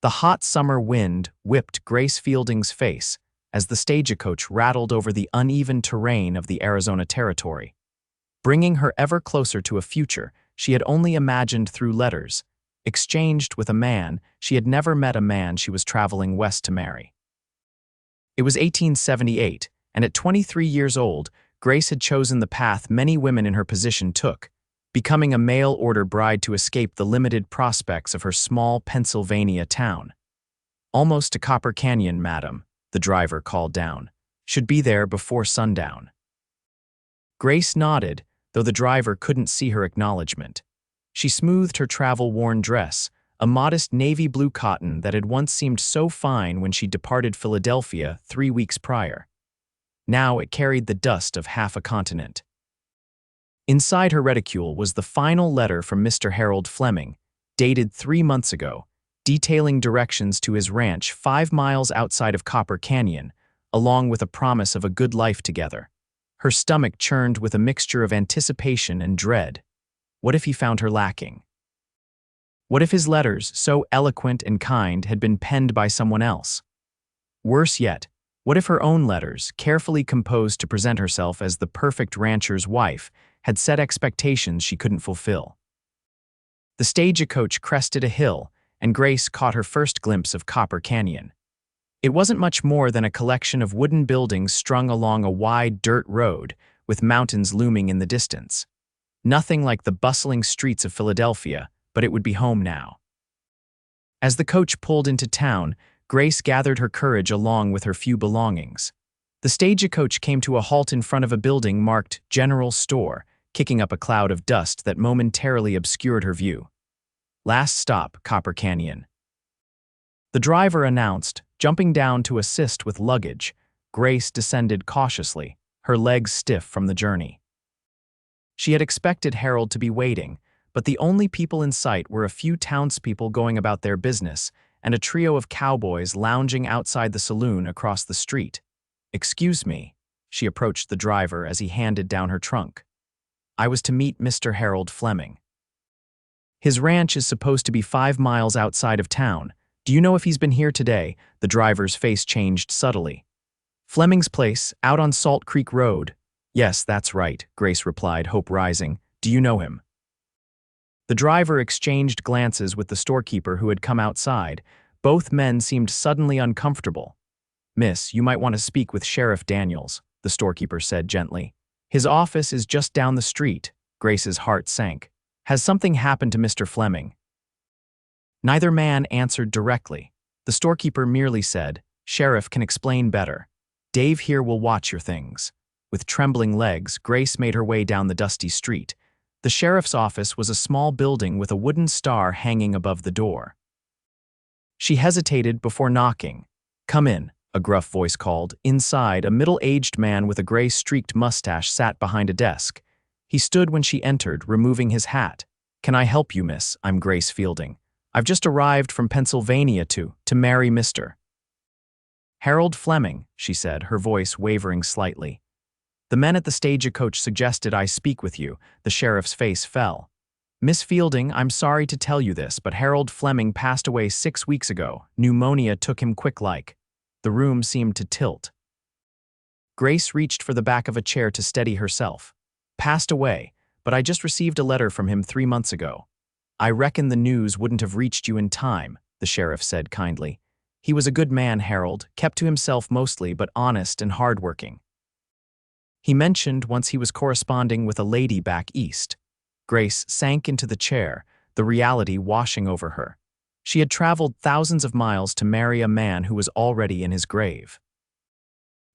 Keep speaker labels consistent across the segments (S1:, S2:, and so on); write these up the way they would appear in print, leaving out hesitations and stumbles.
S1: The hot summer wind whipped Grace Fielding's face as the stagecoach rattled over the uneven terrain of the Arizona Territory, bringing her ever closer to a future she had only imagined through letters, exchanged with a man she had never met, a man she was traveling west to marry. It was 1878, and at 23 years old, Grace had chosen the path many women in her position took, becoming a mail-order bride to escape the limited prospects of her small Pennsylvania town. "Almost to Copper Canyon, madam," the driver called down. "Should be there before sundown." Grace nodded, though the driver couldn't see her acknowledgement. She smoothed her travel-worn dress, a modest navy blue cotton that had once seemed so fine when she departed Philadelphia 3 weeks prior. Now it carried the dust of half a continent. Inside her reticule was the final letter from Mr. Harold Fleming, dated 3 months ago, detailing directions to his ranch 5 miles outside of Copper Canyon, along with a promise of a good life together. Her stomach churned with a mixture of anticipation and dread. What if he found her lacking? What if his letters, so eloquent and kind, had been penned by someone else? Worse yet, what if her own letters, carefully composed to present herself as the perfect rancher's wife, had set expectations she couldn't fulfill? The stagecoach crested a hill, and Grace caught her first glimpse of Copper Canyon. It wasn't much more than a collection of wooden buildings strung along a wide dirt road, with mountains looming in the distance. Nothing like the bustling streets of Philadelphia, but it would be home now. As the coach pulled into town, Grace gathered her courage along with her few belongings. The stagecoach came to a halt in front of a building marked General Store, kicking up a cloud of dust that momentarily obscured her view. "Last stop, Copper Canyon," the driver announced, jumping down to assist with luggage. Grace descended cautiously, her legs stiff from the journey. She had expected Harold to be waiting, but the only people in sight were a few townspeople going about their business and a trio of cowboys lounging outside the saloon across the street. "Excuse me," she approached the driver as he handed down her trunk. "I was to meet Mr. Harold Fleming. His ranch is supposed to be 5 miles outside of town. Do you know if he's been here today?" The driver's face changed subtly. "Fleming's place, out on Salt Creek Road." "Yes, that's right," Grace replied, hope rising. "Do you know him?" The driver exchanged glances with the storekeeper who had come outside. Both men seemed suddenly uncomfortable. "Miss, you might want to speak with Sheriff Daniels," the storekeeper said gently. "His office is just down the street." Grace's heart sank. "Has something happened to Mr. Fleming?" Neither man answered directly. The storekeeper merely said, "Sheriff can explain better. Dave here will watch your things." With trembling legs, Grace made her way down the dusty street. The sheriff's office was a small building with a wooden star hanging above the door. She hesitated before knocking. "Come in," a gruff voice called. Inside, a middle-aged man with a gray-streaked mustache sat behind a desk. He stood when she entered, removing his hat. "Can I help you, miss? I'm Grace Fielding. I've just arrived from Pennsylvania to marry Mr. Harold Fleming," she said, her voice wavering slightly. "The men at the stagecoach suggested I speak with you." The sheriff's face fell. "Miss Fielding, I'm sorry to tell you this, but Harold Fleming passed away 6 weeks ago. Pneumonia took him quick-like." The room seemed to tilt. Grace reached for the back of a chair to steady herself. "Passed away, but I just received a letter from him 3 months ago." "I reckon the news wouldn't have reached you in time," the sheriff said kindly. "He was a good man, Harold, kept to himself mostly, but honest and hardworking. He mentioned once he was corresponding with a lady back east." Grace sank into the chair, the reality washing over her. She had traveled thousands of miles to marry a man who was already in his grave.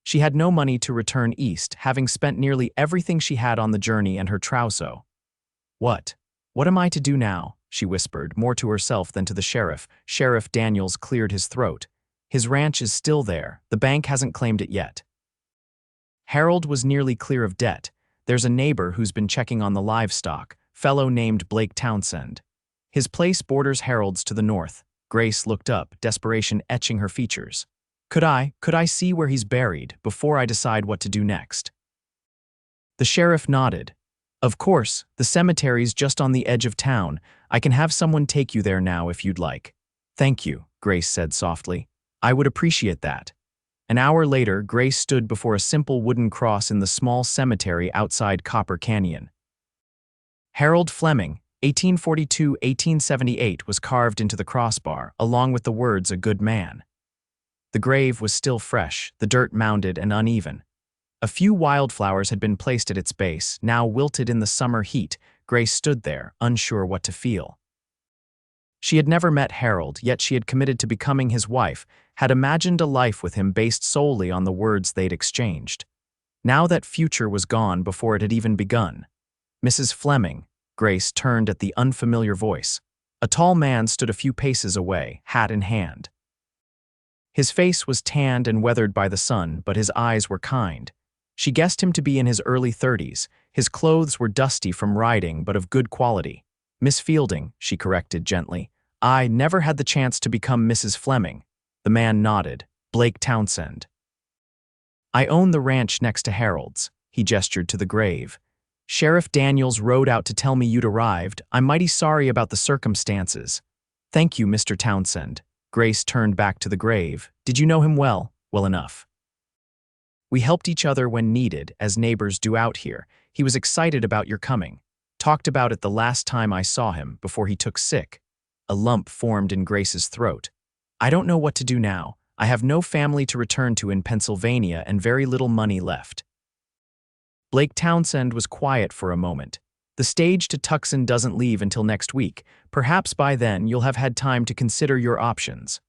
S1: She had no money to return east, having spent nearly everything she had on the journey and her trousseau. What am I to do now?" she whispered, more to herself than to the sheriff. Sheriff Daniels cleared his throat. "His ranch is still there. The bank hasn't claimed it yet. Harold was nearly clear of debt. There's a neighbor who's been checking on the livestock, fellow named Blake Townsend. His place borders Harold's to the north." Grace looked up, desperation etching her features. Could I see where he's buried before I decide what to do next?" The sheriff nodded. "Of course, the cemetery's just on the edge of town. I can have someone take you there now if you'd like." "Thank you," Grace said softly. I would appreciate that. An hour later, Grace stood before a simple wooden cross in the small cemetery outside Copper Canyon. Harold Fleming, 1842–1878, was carved into the crossbar, along with the words, "A good man." The grave was still fresh, the dirt mounded and uneven. A few wildflowers had been placed at its base, now wilted in the summer heat. Grace stood there, unsure what to feel. She had never met Harold, yet she had committed to becoming his wife, had imagined a life with him based solely on the words they'd exchanged. Now that future was gone before it had even begun. Mrs. Fleming, Grace turned at the unfamiliar voice. A tall man stood a few paces away, hat in hand. His face was tanned and weathered by the sun, but his eyes were kind. She guessed him to be in his early 30s. His clothes were dusty from riding, but of good quality. Miss Fielding, she corrected gently. I never had the chance to become Mrs. Fleming. The man nodded. Blake Townsend. I own the ranch next to Harold's. He gestured to the grave. Sheriff Daniels rode out to tell me you'd arrived. I'm mighty sorry about the circumstances. Thank you, Mr. Townsend. Grace turned back to the grave. Did you know him well? Well enough. We helped each other when needed, as neighbors do out here. He was excited about your coming. Talked about it the last time I saw him, before he took sick. A lump formed in Grace's throat. I don't know what to do now. I have no family to return to in Pennsylvania and very little money left. Blake Townsend was quiet for a moment. The stage to Tucson doesn't leave until next week. Perhaps by then you'll have had time to consider your options.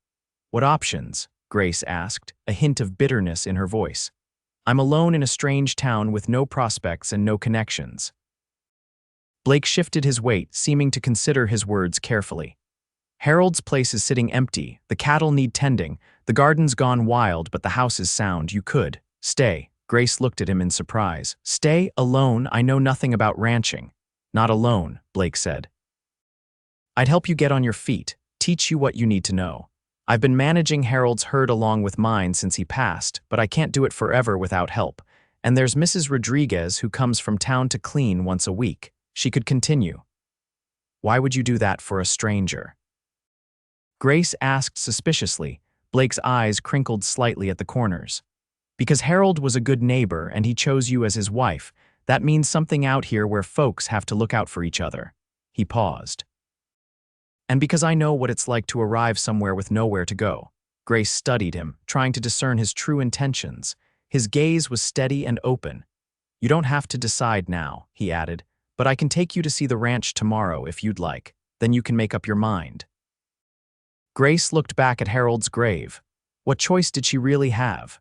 S1: What options? Grace asked, a hint of bitterness in her voice. I'm alone in a strange town with no prospects and no connections. Blake shifted his weight, seeming to consider his words carefully. Harold's place is sitting empty. The cattle need tending. The garden's gone wild, but the house is sound. You could stay. Grace looked at him in surprise. Stay? Alone? I know nothing about ranching. Not alone, Blake said. I'd help you get on your feet, teach you what you need to know. I've been managing Harold's herd along with mine since he passed, but I can't do it forever without help. And there's Mrs. Rodriguez who comes from town to clean once a week. She could continue. Why would you do that for a stranger? Grace asked suspiciously. Blake's eyes crinkled slightly at the corners. Because Harold was a good neighbor and he chose you as his wife, that means something out here where folks have to look out for each other. He paused. And because I know what it's like to arrive somewhere with nowhere to go. Grace studied him, trying to discern his true intentions. His gaze was steady and open. You don't have to decide now, he added, but I can take you to see the ranch tomorrow if you'd like. Then you can make up your mind. Grace looked back at Harold's grave. What choice did she really have?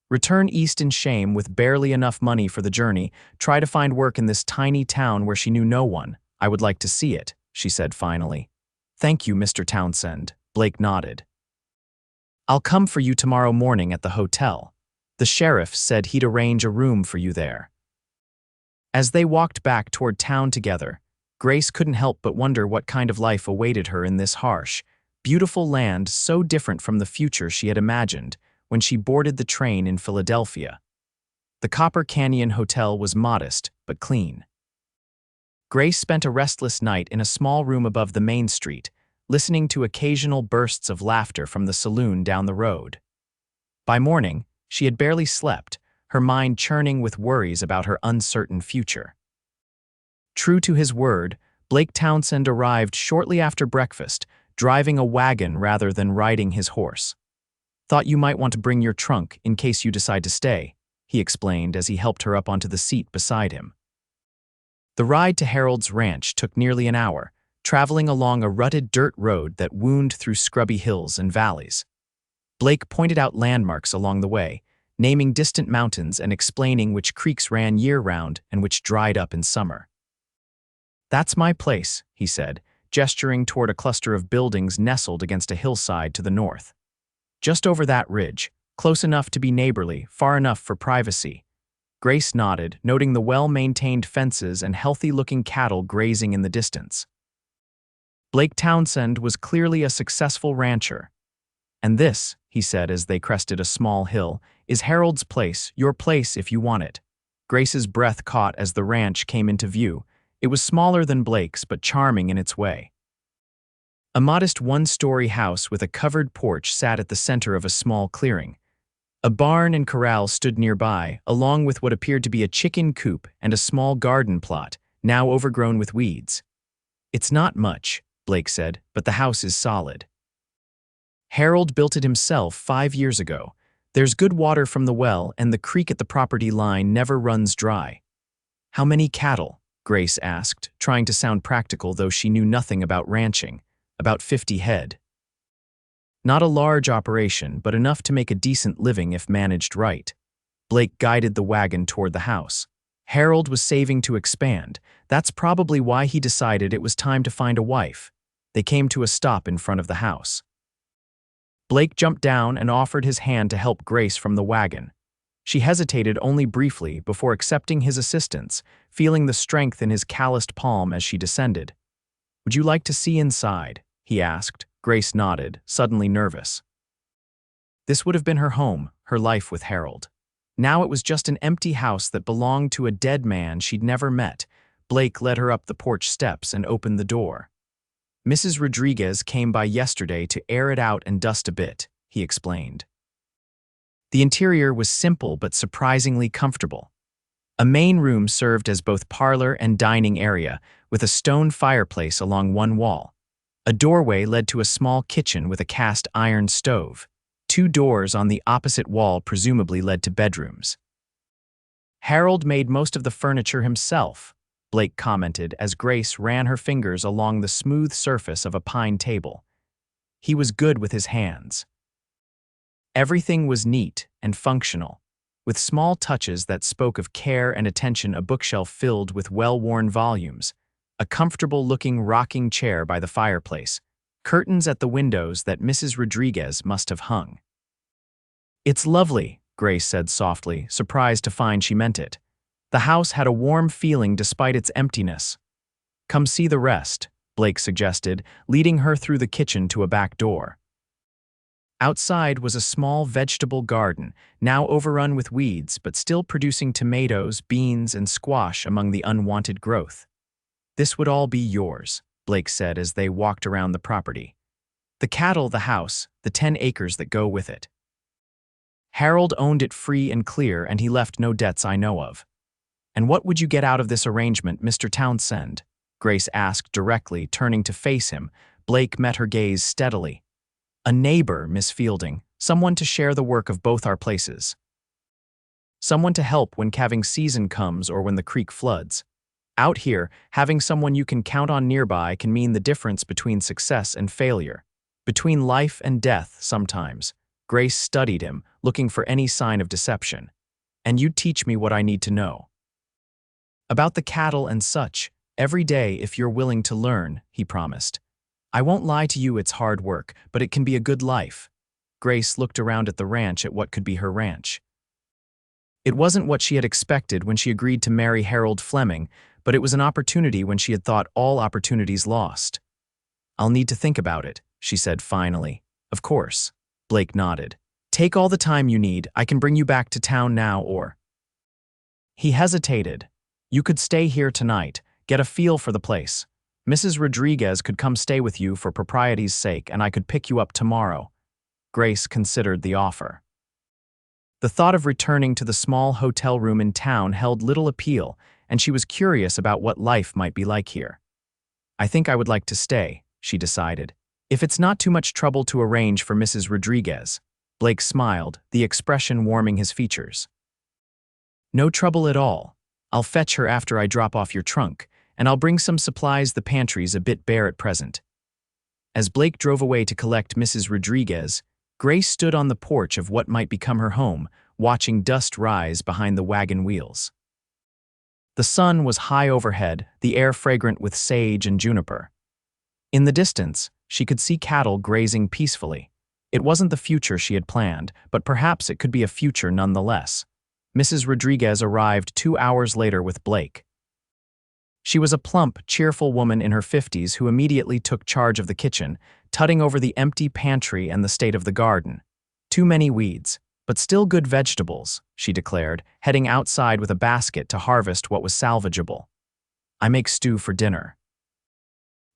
S1: Return east in shame with barely enough money for the journey, try to find work in this tiny town where she knew no one. I would like to see it, she said finally. Thank you, Mr. Townsend, Blake nodded. I'll come for you tomorrow morning at the hotel. The sheriff said he'd arrange a room for you there. As they walked back toward town together, Grace couldn't help but wonder what kind of life awaited her in this harsh, beautiful land so different from the future she had imagined when she boarded the train in Philadelphia. The Copper Canyon Hotel was modest but clean. Grace spent a restless night in a small room above the main street, listening to occasional bursts of laughter from the saloon down the road. By morning, she had barely slept, her mind churning with worries about her uncertain future. True to his word, Blake Townsend arrived shortly after breakfast, driving a wagon rather than riding his horse. Thought you might want to bring your trunk in case you decide to stay, he explained as he helped her up onto the seat beside him. The ride to Harold's ranch took nearly an hour, traveling along a rutted dirt road that wound through scrubby hills and valleys. Blake pointed out landmarks along the way, naming distant mountains and explaining which creeks ran year-round and which dried up in summer. That's my place, he said, gesturing toward a cluster of buildings nestled against a hillside to the north. Just over that ridge, close enough to be neighborly, far enough for privacy. Grace nodded, noting the well-maintained fences and healthy-looking cattle grazing in the distance. Blake Townsend was clearly a successful rancher. And this, he said as they crested a small hill, is Harold's place, your place if you want it. Grace's breath caught as the ranch came into view. It was smaller than Blake's, but charming in its way. A modest one-story house with a covered porch sat at the center of a small clearing. A barn and corral stood nearby, along with what appeared to be a chicken coop and a small garden plot, now overgrown with weeds. "It's not much," Blake said, "but the house is solid. Harold built it himself 5 years ago. There's good water from the well, and the creek at the property line never runs dry." "How many cattle?" Grace asked, trying to sound practical though she knew nothing about ranching. "About 50 head. Not a large operation, but enough to make a decent living if managed right." Blake guided the wagon toward the house. Harold was saving to expand. That's probably why he decided it was time to find a wife. They came to a stop in front of the house. Blake jumped down and offered his hand to help Grace from the wagon. She hesitated only briefly before accepting his assistance, feeling the strength in his calloused palm as she descended. "Would you like to see inside?" he asked. Grace nodded, suddenly nervous. This would have been her home, her life with Harold. Now it was just an empty house that belonged to a dead man she'd never met. Blake led her up the porch steps and opened the door. "Mrs. Rodriguez came by yesterday to air it out and dust a bit," he explained. The interior was simple but surprisingly comfortable. A main room served as both parlor and dining area, with a stone fireplace along one wall. A doorway led to a small kitchen with a cast iron stove. 2 doors on the opposite wall presumably led to bedrooms. "Harold made most of the furniture himself," Blake commented as Grace ran her fingers along the smooth surface of a pine table. "He was good with his hands." Everything was neat and functional, with small touches that spoke of care and attention. A bookshelf filled with well-worn volumes, a comfortable-looking rocking chair by the fireplace, curtains at the windows that Mrs. Rodriguez must have hung. "It's lovely," Grace said softly, surprised to find she meant it. The house had a warm feeling despite its emptiness. "Come see the rest," Blake suggested, leading her through the kitchen to a back door. Outside was a small vegetable garden, now overrun with weeds but still producing tomatoes, beans, and squash among the unwanted growth. "This would all be yours," Blake said as they walked around the property. "The cattle, the house, the 10 acres that go with it. Harold owned it free and clear, and he left no debts I know of." "And what would you get out of this arrangement, Mr. Townsend?" Grace asked directly, turning to face him. Blake met her gaze steadily. "A neighbor, Miss Fielding, someone to share the work of both our places. Someone to help when calving season comes or when the creek floods. Out here, having someone you can count on nearby can mean the difference between success and failure, between life and death sometimes." Grace studied him, looking for any sign of deception. "And you'd teach me what I need to know about the cattle and such, every day if you're willing to learn," he promised. "I won't lie to you, it's hard work, but it can be a good life." Grace looked around at the ranch at what could be her ranch. It wasn't what she had expected when she agreed to marry Harold Fleming, but it was an opportunity when she had thought all opportunities lost. "I'll need to think about it," she said finally. "Of course." Blake nodded. "Take all the time you need. I can bring you back to town now or—" He hesitated. "You could stay here tonight, get a feel for the place. Mrs. Rodriguez could come stay with you for propriety's sake, and I could pick you up tomorrow." Grace considered the offer. The thought of returning to the small hotel room in town held little appeal, and she was curious about what life might be like here. "I think I would like to stay," she decided. "If it's not too much trouble to arrange for Mrs. Rodriguez." Blake smiled, the expression warming his features. "No trouble at all. I'll fetch her after I drop off your trunk, and I'll bring some supplies. The pantry's a bit bare at present." As Blake drove away to collect Mrs. Rodriguez, Grace stood on the porch of what might become her home, watching dust rise behind the wagon wheels. The sun was high overhead, the air fragrant with sage and juniper. In the distance, she could see cattle grazing peacefully. It wasn't the future she had planned, but perhaps it could be a future nonetheless. Mrs. Rodriguez arrived 2 hours later with Blake. She was a plump, cheerful woman in her 50s who immediately took charge of the kitchen, tutting over the empty pantry and the state of the garden. "Too many weeds, but still good vegetables," she declared, heading outside with a basket to harvest what was salvageable. "I make stew for dinner."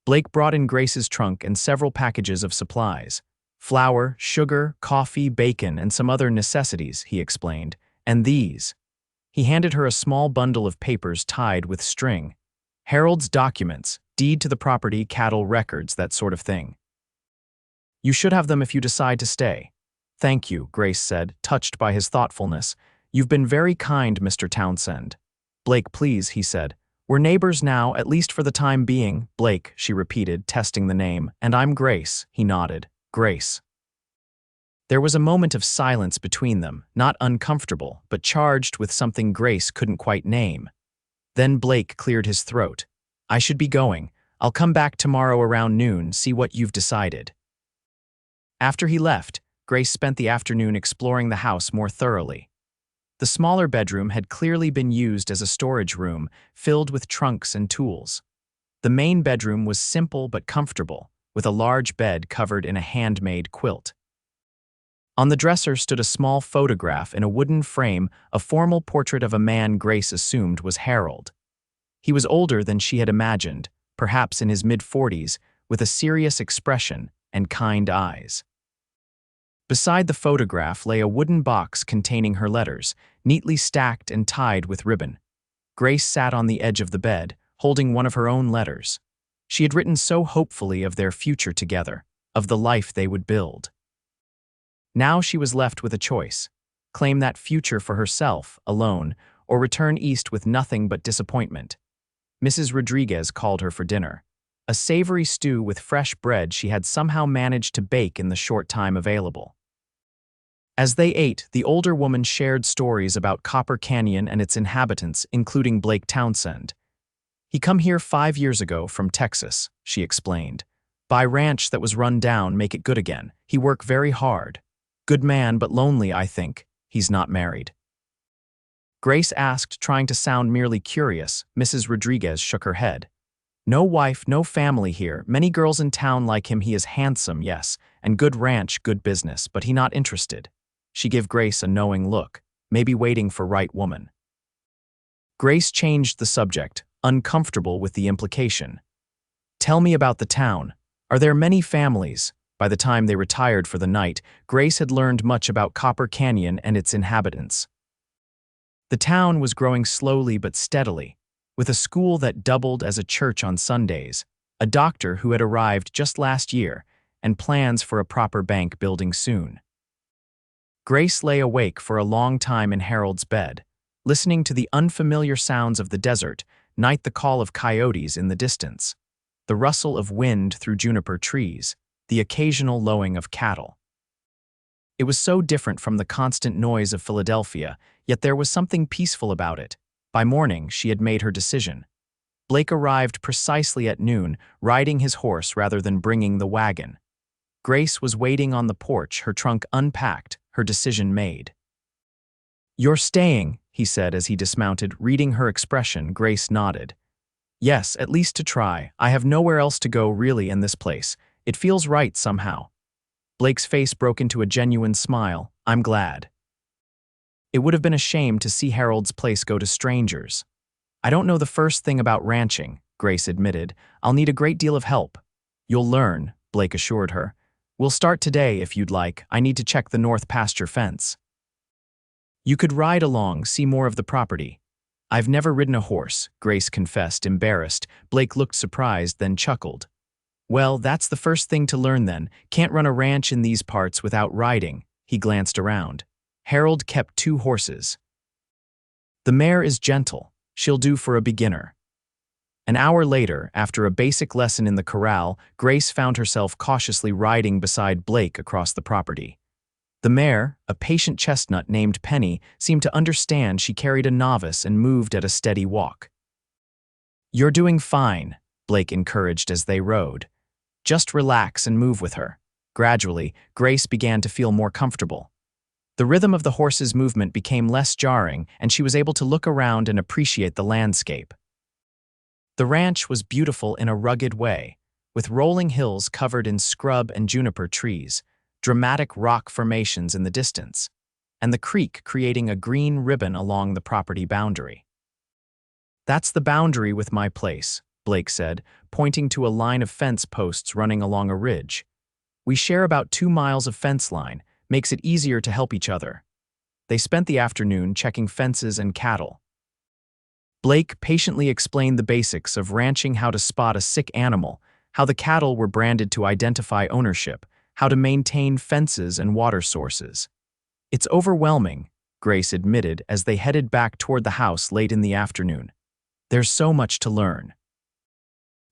S1: Blake brought in Grace's trunk and several packages of supplies. Flour, sugar, coffee, bacon, and some other necessities, he explained. And these. He handed her a small bundle of papers tied with string. Harold's documents, deed to the property, cattle records, that sort of thing. You should have them if you decide to stay. Thank you, Grace said, touched by his thoughtfulness. You've been very kind, Mr. Townsend. Blake, please, he said. We're neighbors now, at least for the time being. Blake, she repeated, testing the name. And I'm Grace, he nodded. Grace. There was a moment of silence between them, not uncomfortable, but charged with something Grace couldn't quite name. Then Blake cleared his throat. I should be going. I'll come back tomorrow around noon, see what you've decided. After he left, Grace spent the afternoon exploring the house more thoroughly. The smaller bedroom had clearly been used as a storage room, filled with trunks and tools. The main bedroom was simple but comfortable, with a large bed covered in a handmade quilt. On the dresser stood a small photograph in a wooden frame, a formal portrait of a man Grace assumed was Harold. He was older than she had imagined, perhaps in his mid-40s, with a serious expression and kind eyes. Beside the photograph lay a wooden box containing her letters, neatly stacked and tied with ribbon. Grace sat on the edge of the bed, holding one of her own letters. She had written so hopefully of their future together, of the life they would build. Now she was left with a choice: claim that future for herself, alone, or return east with nothing but disappointment. Mrs. Rodriguez called her for dinner. A savory stew with fresh bread she had somehow managed to bake in the short time available. As they ate, the older woman shared stories about Copper Canyon and its inhabitants, including Blake Townsend. He come here 5 years ago from Texas, she explained. Buy ranch that was run down, make it good again. He work very hard. Good man, but lonely, I think. He's not married. Grace asked, trying to sound merely curious. Mrs. Rodriguez shook her head. No wife, no family here. Many girls in town like him. He is handsome, yes, and good ranch, good business, but he not interested. She gave Grace a knowing look, maybe waiting for right woman. Grace changed the subject, uncomfortable with the implication. Tell me about the town. Are there many families? By the time they retired for the night, Grace had learned much about Copper Canyon and its inhabitants. The town was growing slowly but steadily, with a school that doubled as a church on Sundays, a doctor who had arrived just last year, and plans for a proper bank building soon. Grace lay awake for a long time in Harold's bed, listening to the unfamiliar sounds of the desert, the call of coyotes in the distance, the rustle of wind through juniper trees, the occasional lowing of cattle. It was so different from the constant noise of Philadelphia, yet there was something peaceful about it. By morning, she had made her decision. Blake arrived precisely at noon, riding his horse rather than bringing the wagon. Grace was waiting on the porch, her trunk unpacked, her decision made. You're staying, he said as he dismounted. Reading her expression, Grace nodded. Yes, at least to try. I have nowhere else to go really in this place. It feels right somehow. Blake's face broke into a genuine smile. I'm glad. It would have been a shame to see Harold's place go to strangers. I don't know the first thing about ranching, Grace admitted. I'll need a great deal of help. You'll learn, Blake assured her. We'll start today if you'd like. I need to check the north pasture fence. You could ride along, see more of the property. I've never ridden a horse, Grace confessed, embarrassed. Blake looked surprised, then chuckled. Well, that's the first thing to learn then. Can't run a ranch in these parts without riding. He glanced around. Harold kept 2 horses. The mare is gentle. She'll do for a beginner. An hour later, after a basic lesson in the corral, Grace found herself cautiously riding beside Blake across the property. The mare, a patient chestnut named Penny, seemed to understand she carried a novice and moved at a steady walk. You're doing fine, Blake encouraged as they rode. Just relax and move with her. Gradually, Grace began to feel more comfortable. The rhythm of the horse's movement became less jarring, and she was able to look around and appreciate the landscape. The ranch was beautiful in a rugged way, with rolling hills covered in scrub and juniper trees, dramatic rock formations in the distance, and the creek creating a green ribbon along the property boundary. That's the boundary with my place, Blake said, pointing to a line of fence posts running along a ridge. "We share about 2 miles of fence line, makes it easier to help each other." They spent the afternoon checking fences and cattle. Blake patiently explained the basics of ranching: how to spot a sick animal, how the cattle were branded to identify ownership, how to maintain fences and water sources. "It's overwhelming," Grace admitted as they headed back toward the house late in the afternoon. "There's so much to learn."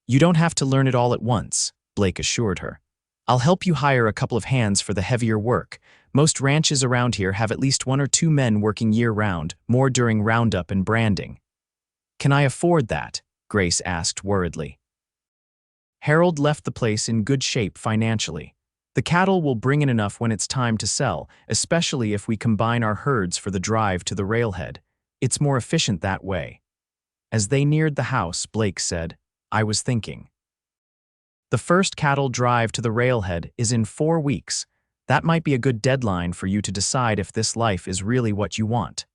S1: "You don't have to learn it all at once," Blake assured her. "I'll help you hire a couple of hands for the heavier work. Most ranches around here have at least 1 or 2 men working year-round, more during roundup and branding." "Can I afford that?" Grace asked worriedly. Harold left the place in good shape financially. "The cattle will bring in enough when it's time to sell, especially if we combine our herds for the drive to the railhead. It's more efficient that way." As they neared the house, Blake said, "I was thinking. The first cattle drive to the railhead is in 4 weeks. That might be a good deadline for you to decide if this life is really what you want."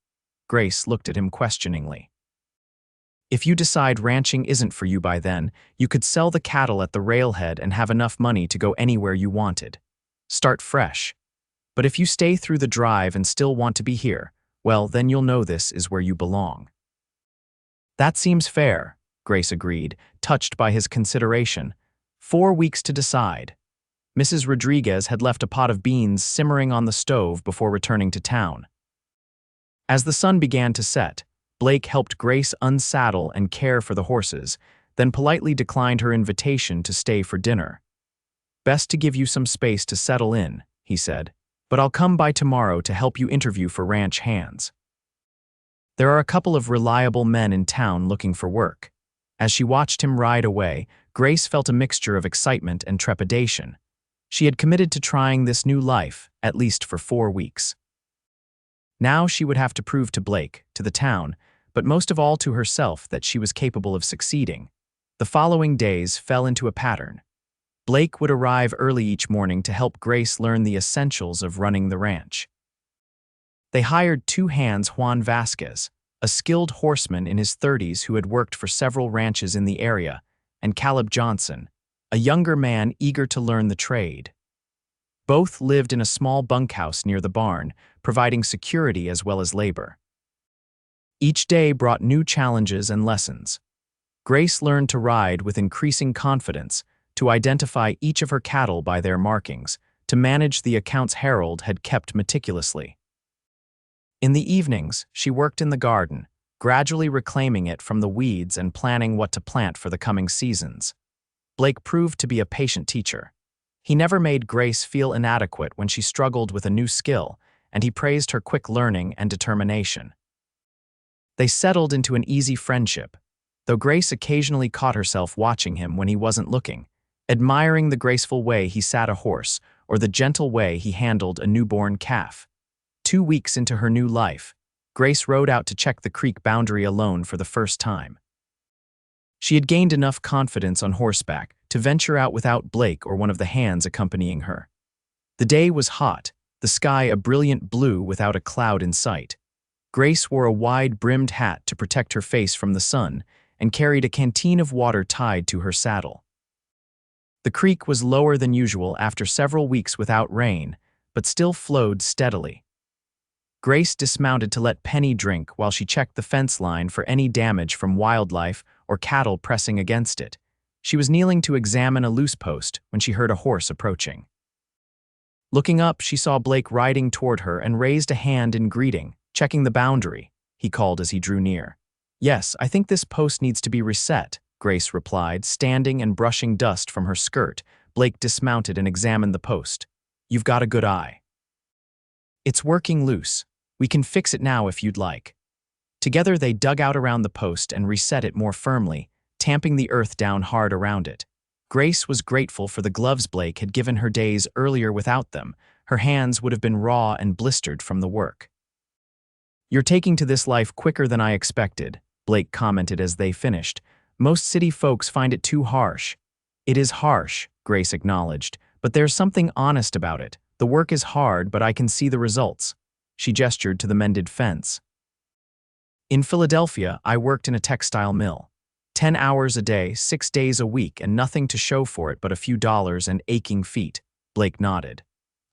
S1: Grace looked at him questioningly. "If you decide ranching isn't for you by then, you could sell the cattle at the railhead and have enough money to go anywhere you wanted. Start fresh. But if you stay through the drive and still want to be here, well, then you'll know this is where you belong." "That seems fair," Grace agreed, touched by his consideration. 4 weeks to decide. Mrs. Rodriguez had left a pot of beans simmering on the stove before returning to town. As the sun began to set, Blake helped Grace unsaddle and care for the horses, then politely declined her invitation to stay for dinner. "Best to give you some space to settle in," he said, "but I'll come by tomorrow to help you interview for ranch hands. There are a couple of reliable men in town looking for work." As she watched him ride away, Grace felt a mixture of excitement and trepidation. She had committed to trying this new life, at least for 4 weeks. Now she would have to prove to Blake, to the town, but most of all to herself, that she was capable of succeeding. The following days fell into a pattern. Blake would arrive early each morning to help Grace learn the essentials of running the ranch. They hired 2 hands: Juan Vasquez, a skilled horseman in his 30s who had worked for several ranches in the area, and Caleb Johnson, a younger man eager to learn the trade. Both lived in a small bunkhouse near the barn, providing security as well as labor. Each day brought new challenges and lessons. Grace learned to ride with increasing confidence, to identify each of her cattle by their markings, to manage the accounts Harold had kept meticulously. In the evenings, she worked in the garden, gradually reclaiming it from the weeds and planning what to plant for the coming seasons. Blake proved to be a patient teacher. He never made Grace feel inadequate when she struggled with a new skill, and he praised her quick learning and determination. They settled into an easy friendship, though Grace occasionally caught herself watching him when he wasn't looking, admiring the graceful way he sat a horse or the gentle way he handled a newborn calf. 2 weeks into her new life, Grace rode out to check the creek boundary alone for the first time. She had gained enough confidence on horseback to venture out without Blake or one of the hands accompanying her. The day was hot, the sky a brilliant blue without a cloud in sight. Grace wore a wide-brimmed hat to protect her face from the sun and carried a canteen of water tied to her saddle. The creek was lower than usual after several weeks without rain, but still flowed steadily. Grace dismounted to let Penny drink while she checked the fence line for any damage from wildlife or cattle pressing against it. She was kneeling to examine a loose post when she heard a horse approaching. Looking up, she saw Blake riding toward her and raised a hand in greeting. "Checking the boundary," he called as he drew near. "Yes, I think this post needs to be reset," Grace replied, standing and brushing dust from her skirt. Blake dismounted and examined the post. "You've got a good eye. It's working loose. We can fix it now if you'd like." Together they dug out around the post and reset it more firmly, tamping the earth down hard around it. Grace was grateful for the gloves Blake had given her days earlier. Without them, her hands would have been raw and blistered from the work. "You're taking to this life quicker than I expected," Blake commented as they finished. "Most city folks find it too harsh." "It is harsh," Grace acknowledged, "but there's something honest about it. The work is hard, but I can see the results." She gestured to the mended fence. "In Philadelphia, I worked in a textile mill. 10 hours a day, 6 days a week, and nothing to show for it but a few dollars and aching feet. Blake nodded.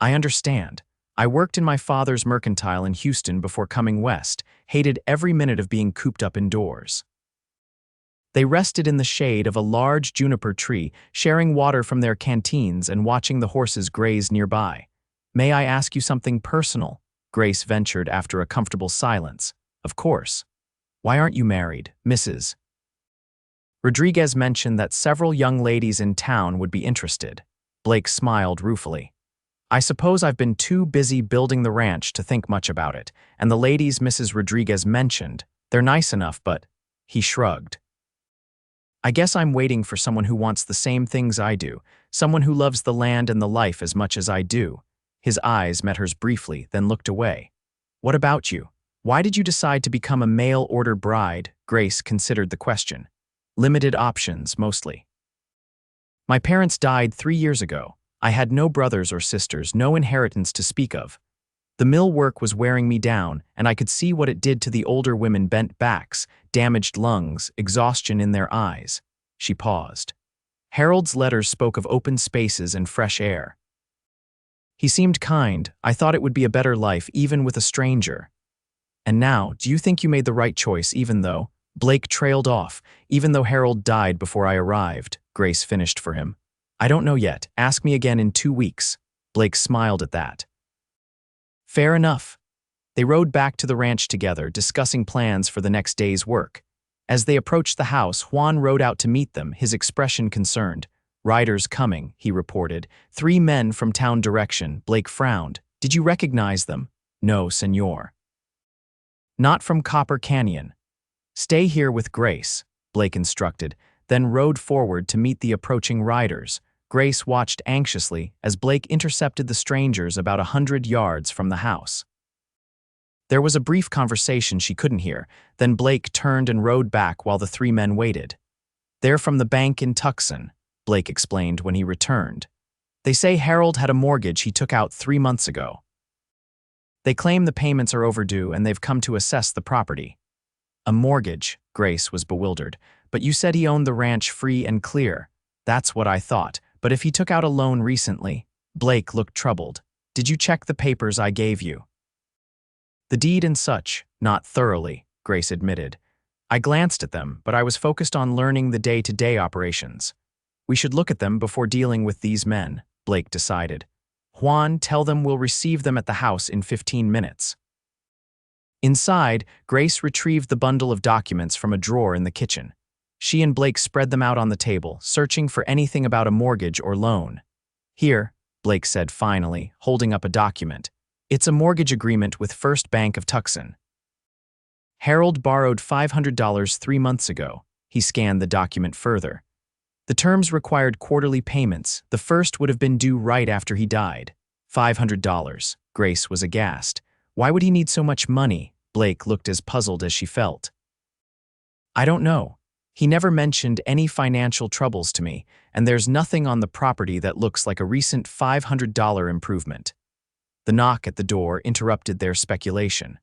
S1: I understand. I worked in my father's mercantile in Houston before coming west, hated every minute of being cooped up indoors. They rested in the shade of a large juniper tree, sharing water from their canteens and watching the horses graze nearby. May I ask you something personal? Grace ventured after a comfortable silence. Of course. Why aren't you married, Mrs.? Rodriguez mentioned that several young ladies in town would be interested. Blake smiled ruefully. I suppose I've been too busy building the ranch to think much about it, and the ladies Mrs. Rodriguez mentioned, they're nice enough, but… He shrugged. I guess I'm waiting for someone who wants the same things I do, someone who loves the land and the life as much as I do. His eyes met hers briefly, then looked away. What about you? Why did you decide to become a mail-order bride? Grace considered the question. Limited options, mostly. My parents died 3 years ago. I had no brothers or sisters, no inheritance to speak of. The mill work was wearing me down, and I could see what it did to the older women: bent backs, damaged lungs, exhaustion in their eyes. She paused. Harold's letters spoke of open spaces and fresh air. He seemed kind. I thought it would be a better life, even with a stranger. And now, do you think you made the right choice, even though… Blake trailed off. Even though Harold died before I arrived, Grace finished for him. I don't know yet. Ask me again in 2 weeks. Blake smiled at that. Fair enough. They rode back to the ranch together, discussing plans for the next day's work. As they approached the house, Juan rode out to meet them, his expression concerned. Riders coming, he reported. 3 men from town direction. Blake frowned. Did you recognize them? No, senor. Not from Copper Canyon. Stay here with Grace, Blake instructed, then rode forward to meet the approaching riders. Grace watched anxiously as Blake intercepted the strangers about 100 yards from the house. There was a brief conversation she couldn't hear, then Blake turned and rode back while the 3 men waited. They're from the bank in Tucson, Blake explained when he returned. They say Harold had a mortgage he took out 3 months ago. They claim the payments are overdue and they've come to assess the property. A mortgage, Grace was bewildered, but you said he owned the ranch free and clear. That's what I thought, but if he took out a loan recently… Blake looked troubled. Did you check the papers I gave you? The deed and such, not thoroughly, Grace admitted. I glanced at them, but I was focused on learning the day-to-day operations. We should look at them before dealing with these men, Blake decided. Juan, tell them we'll receive them at the house in 15 minutes. Inside, Grace retrieved the bundle of documents from a drawer in the kitchen. She and Blake spread them out on the table, searching for anything about a mortgage or loan. Here, Blake said finally, holding up a document. It's a mortgage agreement with First Bank of Tucson. Harold borrowed $500 3 months ago. He scanned the document further. The terms required quarterly payments. The first would have been due right after he died. $500. Grace was aghast. Why would he need so much money? Blake looked as puzzled as she felt. I don't know. He never mentioned any financial troubles to me, and there's nothing on the property that looks like a recent $500 improvement. The knock at the door interrupted their speculation.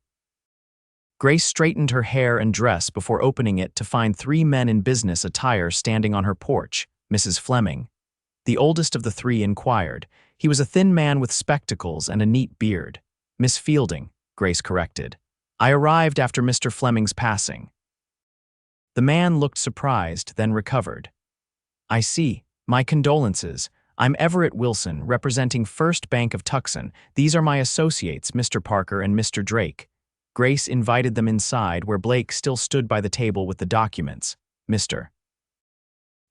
S1: Grace straightened her hair and dress before opening it to find 3 men in business attire standing on her porch. Mrs. Fleming. The oldest of the 3 inquired. He was a thin man with spectacles and a neat beard. Miss Fielding, Grace corrected. I arrived after Mr. Fleming's passing. The man looked surprised, then recovered. I see. My condolences. I'm Everett Wilson, representing First Bank of Tucson. These are my associates, Mr. Parker and Mr. Drake. Grace invited them inside, where Blake still stood by the table with the documents. Mr.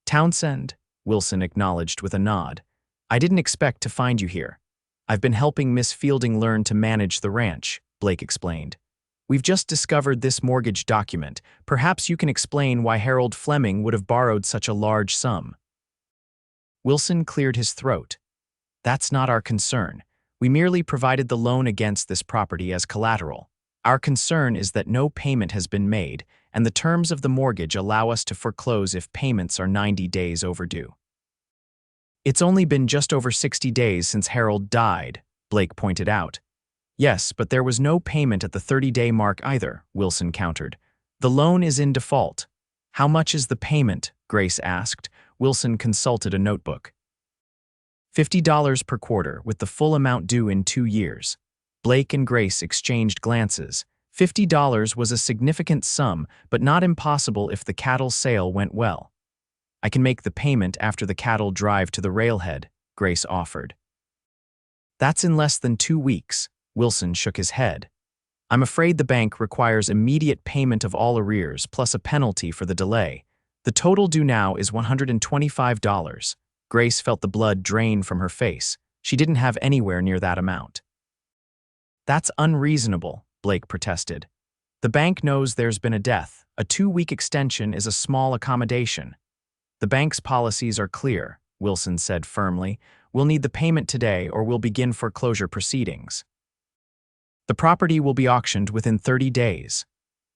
S1: Townsend, Wilson acknowledged with a nod. I didn't expect to find you here. I've been helping Miss Fielding learn to manage the ranch, Blake explained. We've just discovered this mortgage document. Perhaps you can explain why Harold Fleming would have borrowed such a large sum. Wilson cleared his throat. That's not our concern. We merely provided the loan against this property as collateral. Our concern is that no payment has been made, and the terms of the mortgage allow us to foreclose if payments are 90 days overdue. It's only been just over 60 days since Harold died, Blake pointed out. Yes, but there was no payment at the 30-day mark either, Wilson countered. The loan is in default. How much is the payment? Grace asked. Wilson consulted a notebook. $50 per quarter, with the full amount due in 2 years. Blake and Grace exchanged glances. $50 was a significant sum, but not impossible if the cattle sale went well. I can make the payment after the cattle drive to the railhead, Grace offered. That's in less than 2 weeks. Wilson shook his head. I'm afraid the bank requires immediate payment of all arrears plus a penalty for the delay. The total due now is $125. Grace felt the blood drain from her face. She didn't have anywhere near that amount. That's unreasonable, Blake protested. The bank knows there's been a death. A 2-week extension is a small accommodation. The bank's policies are clear, Wilson said firmly. We'll need the payment today or we'll begin foreclosure proceedings. The property will be auctioned within 30 days.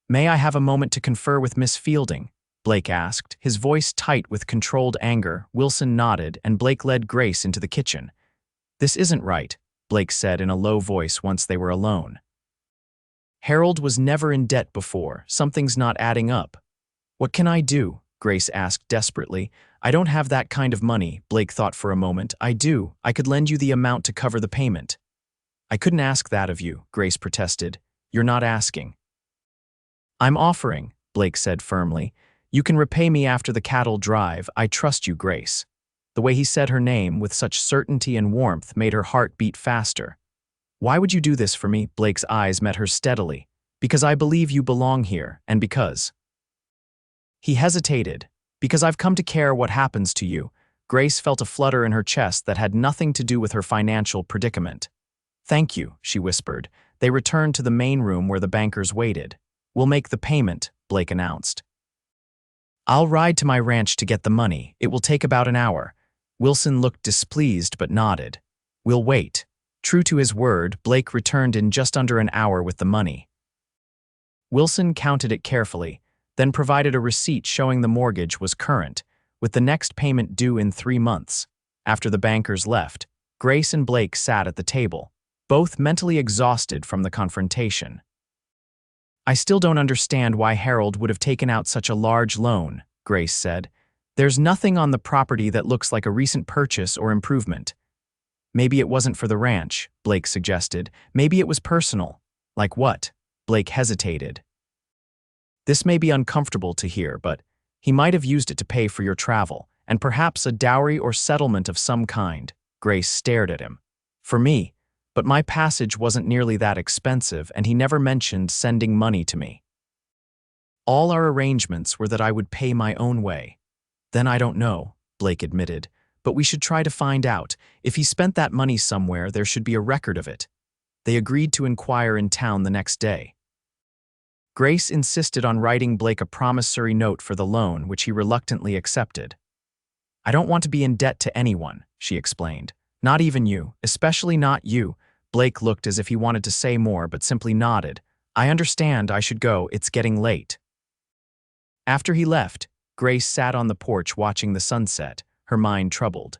S1: May I have a moment to confer with Miss Fielding? Blake asked, his voice tight with controlled anger. Wilson nodded, and Blake led Grace into the kitchen. This isn't right, Blake said in a low voice once they were alone. Harold was never in debt before. Something's not adding up. What can I do? Grace asked desperately. I don't have that kind of money, Blake thought for a moment. I do. I could lend you the amount to cover the payment. I couldn't ask that of you, Grace protested. You're not asking. I'm offering, Blake said firmly. You can repay me after the cattle drive. I trust you, Grace. The way he said her name with such certainty and warmth made her heart beat faster. Why would you do this for me? Blake's eyes met hers steadily. Because I believe you belong here, and because. He hesitated. Because I've come to care what happens to you. Grace felt a flutter in her chest that had nothing to do with her financial predicament. Thank you, she whispered. They returned to the main room where the bankers waited. We'll make the payment, Blake announced. I'll ride to my ranch to get the money. It will take about an hour. Wilson looked displeased but nodded. We'll wait. True to his word, Blake returned in just under an hour with the money. Wilson counted it carefully, then provided a receipt showing the mortgage was current, with the next payment due in 3 months. After the bankers left, Grace and Blake sat at the table, both mentally exhausted from the confrontation. I still don't understand why Harold would have taken out such a large loan, Grace said. There's nothing on the property that looks like a recent purchase or improvement. Maybe it wasn't for the ranch, Blake suggested. Maybe it was personal. Like what? Blake hesitated. This may be uncomfortable to hear, but he might have used it to pay for your travel, and perhaps a dowry or settlement of some kind. Grace stared at him. For me, but my passage wasn't nearly that expensive, and he never mentioned sending money to me. All our arrangements were that I would pay my own way. Then I don't know, Blake admitted, but we should try to find out. If he spent that money somewhere, there should be a record of it. They agreed to inquire in town the next day. Grace insisted on writing Blake a promissory note for the loan, which he reluctantly accepted. I don't want to be in debt to anyone, she explained. Not even you, especially not you. Blake looked as if he wanted to say more, but simply nodded. I understand, I should go, it's getting late. After he left, Grace sat on the porch watching the sunset, her mind troubled.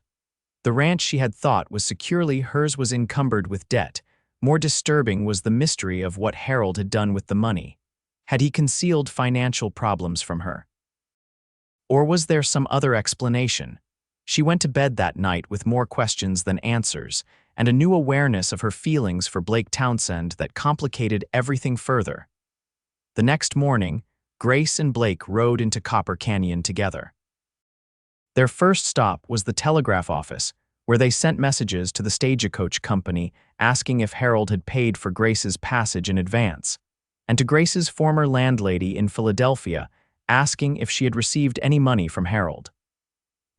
S1: The ranch she had thought was securely hers was encumbered with debt. More disturbing was the mystery of what Harold had done with the money. Had he concealed financial problems from her? Or was there some other explanation? She went to bed that night with more questions than answers, and a new awareness of her feelings for Blake Townsend that complicated everything further. The next morning, Grace and Blake rode into Copper Canyon together. Their first stop was the telegraph office, where they sent messages to the stagecoach company asking if Harold had paid for Grace's passage in advance, and to Grace's former landlady in Philadelphia asking if she had received any money from Harold.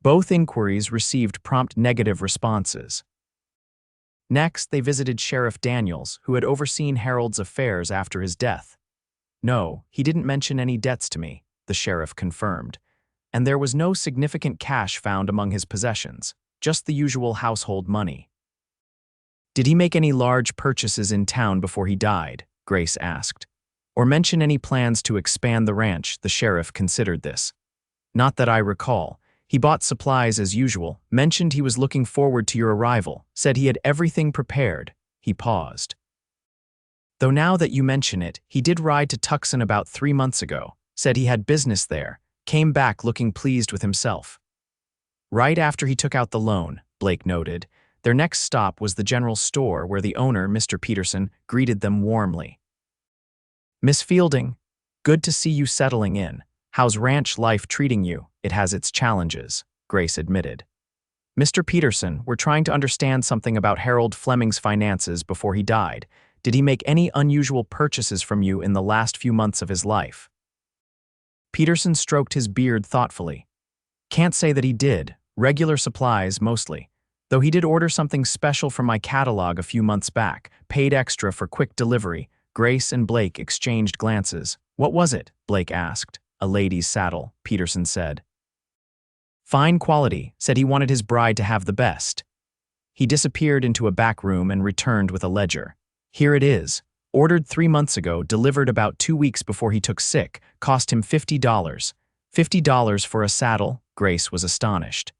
S1: Both inquiries received prompt negative responses. Next, they visited Sheriff Daniels, who had overseen Harold's affairs after his death. No, he didn't mention any debts to me, the sheriff confirmed, and there was no significant cash found among his possessions, just the usual household money. Did he make any large purchases in town before he died? Grace asked. Or mention any plans to expand the ranch? The sheriff considered this. Not that I recall. He bought supplies as usual, mentioned he was looking forward to your arrival, said he had everything prepared. He paused. Though now that you mention it, he did ride to Tucson about 3 months ago, said he had business there, came back looking pleased with himself. Right after he took out the loan, Blake noted, their next stop was the general store where the owner, Mr. Peterson, greeted them warmly. "Miss Fielding, good to see you settling in. How's ranch life treating you? It has its challenges," Grace admitted. "Mr. Peterson, we're trying to understand something about Harold Fleming's finances before he died. Did he make any unusual purchases from you in the last few months of his life?" Peterson stroked his beard thoughtfully. "Can't say that he did. Regular supplies, mostly. Though he did order something special from my catalog a few months back, paid extra for quick delivery." Grace and Blake exchanged glances. "What was it?" Blake asked. "A lady's saddle," Peterson said. "Fine quality, said he wanted his bride to have the best." He disappeared into a back room and returned with a ledger. "Here it is. Ordered 3 months ago, delivered about 2 weeks before he took sick, cost him $50. $50 for a saddle?" Grace was astonished.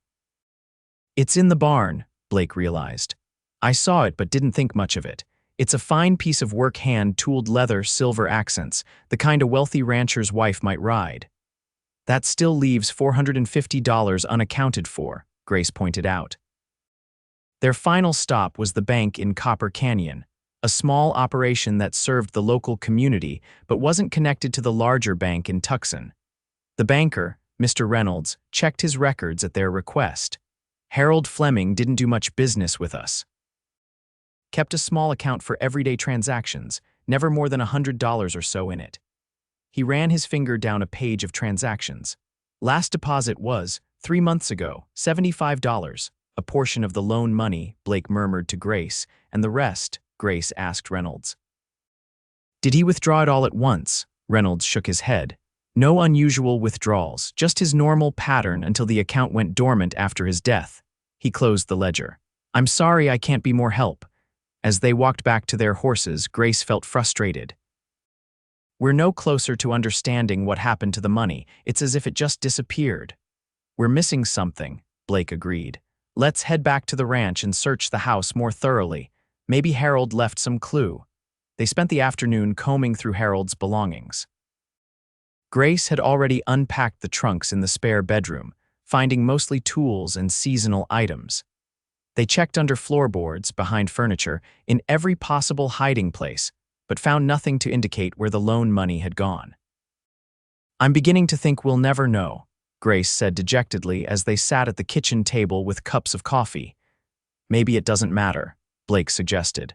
S1: "It's in the barn," Blake realized. "I saw it but didn't think much of it. It's a fine piece of work, hand-tooled leather, silver accents, the kind a wealthy rancher's wife might ride." "That still leaves $450 unaccounted for," Grace pointed out. Their final stop was the bank in Copper Canyon, a small operation that served the local community but wasn't connected to the larger bank in Tucson. The banker, Mr. Reynolds, checked his records at their request. "Harold Fleming didn't do much business with us. Kept a small account for everyday transactions, never more than $100 or so in it." He ran his finger down a page of transactions. "Last deposit was, 3 months ago, $75. A portion of the loan money," Blake murmured to Grace, "and the rest," Grace asked Reynolds. "Did he withdraw it all at once?" Reynolds shook his head. "No unusual withdrawals, just his normal pattern until the account went dormant after his death." He closed the ledger. "I'm sorry I can't be more help." As they walked back to their horses, Grace felt frustrated. "We're no closer to understanding what happened to the money. It's as if it just disappeared." "We're missing something," Blake agreed. "Let's head back to the ranch and search the house more thoroughly. Maybe Harold left some clue." They spent the afternoon combing through Harold's belongings. Grace had already unpacked the trunks in the spare bedroom, finding mostly tools and seasonal items. They checked under floorboards, behind furniture, in every possible hiding place, but found nothing to indicate where the loan money had gone. "I'm beginning to think we'll never know," Grace said dejectedly as they sat at the kitchen table with cups of coffee. "Maybe it doesn't matter," Blake suggested.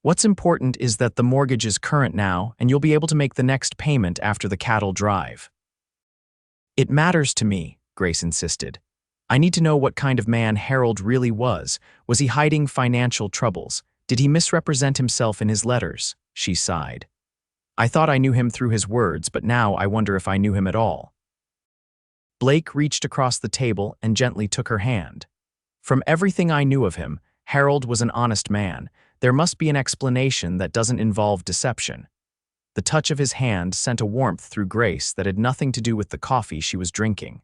S1: "What's important is that the mortgage is current now and you'll be able to make the next payment after the cattle drive." "It matters to me," Grace insisted. "I need to know what kind of man Harold really was. Was he hiding financial troubles? Did he misrepresent himself in his letters?" She sighed. "I thought I knew him through his words, but now I wonder if I knew him at all." Blake reached across the table and gently took her hand. "From everything I knew of him, Harold was an honest man. There must be an explanation that doesn't involve deception." The touch of his hand sent a warmth through Grace that had nothing to do with the coffee she was drinking.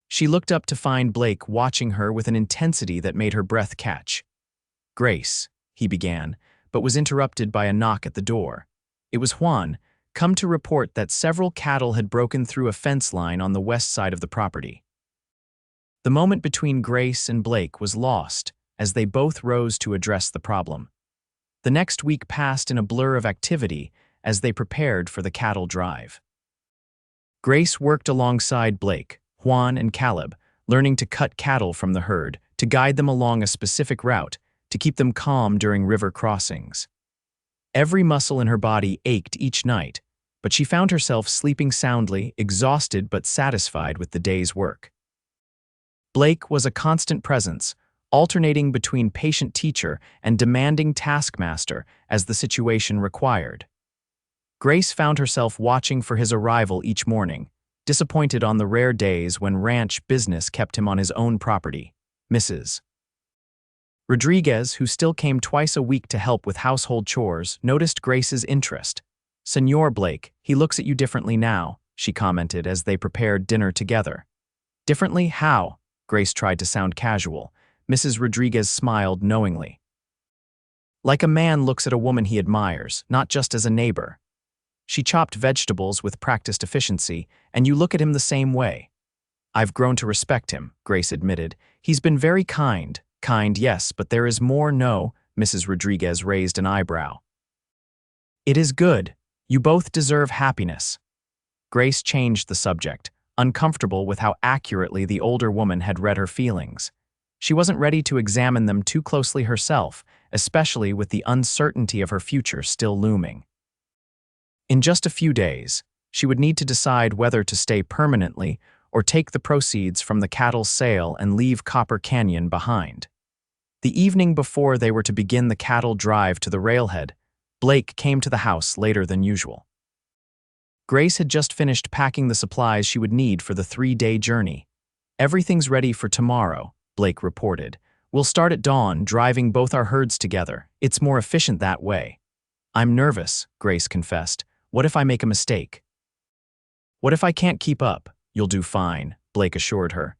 S1: She looked up to find Blake watching her with an intensity that made her breath catch. "Grace," he began, but was interrupted by a knock at the door. It was Juan, come to report that several cattle had broken through a fence line on the west side of the property. The moment between Grace and Blake was lost, as they both rose to address the problem. The next week passed in a blur of activity as they prepared for the cattle drive. Grace worked alongside Blake, Juan, and Caleb, learning to cut cattle from the herd, to guide them along a specific route, to keep them calm during river crossings. Every muscle in her body ached each night, but she found herself sleeping soundly, exhausted but satisfied with the day's work. Blake was a constant presence, alternating between patient teacher and demanding taskmaster as the situation required. Grace found herself watching for his arrival each morning, disappointed on the rare days when ranch business kept him on his own property. Mrs. Rodriguez, who still came twice a week to help with household chores, noticed Grace's interest. "Senor Blake, he looks at you differently now," she commented as they prepared dinner together. "Differently? How?" Grace tried to sound casual. Mrs. Rodriguez smiled knowingly. "Like a man looks at a woman he admires, not just as a neighbor." She chopped vegetables with practiced efficiency, and you look at him the same way. I've grown to respect him, Grace admitted. He's been very kind. Kind, yes, but there is more. No, Mrs. Rodriguez raised an eyebrow. It is good. You both deserve happiness. Grace changed the subject, uncomfortable with how accurately the older woman had read her feelings. She wasn't ready to examine them too closely herself, especially with the uncertainty of her future still looming. In just a few days, she would need to decide whether to stay permanently or take the proceeds from the cattle sale and leave Copper Canyon behind. The evening before they were to begin the cattle drive to the railhead, Blake came to the house later than usual. Grace had just finished packing the supplies she would need for the 3-day journey. Everything's ready for tomorrow, Blake reported. We'll start at dawn, driving both our herds together. It's more efficient that way. I'm nervous, Grace confessed. What if I make a mistake? What if I can't keep up? You'll do fine, Blake assured her.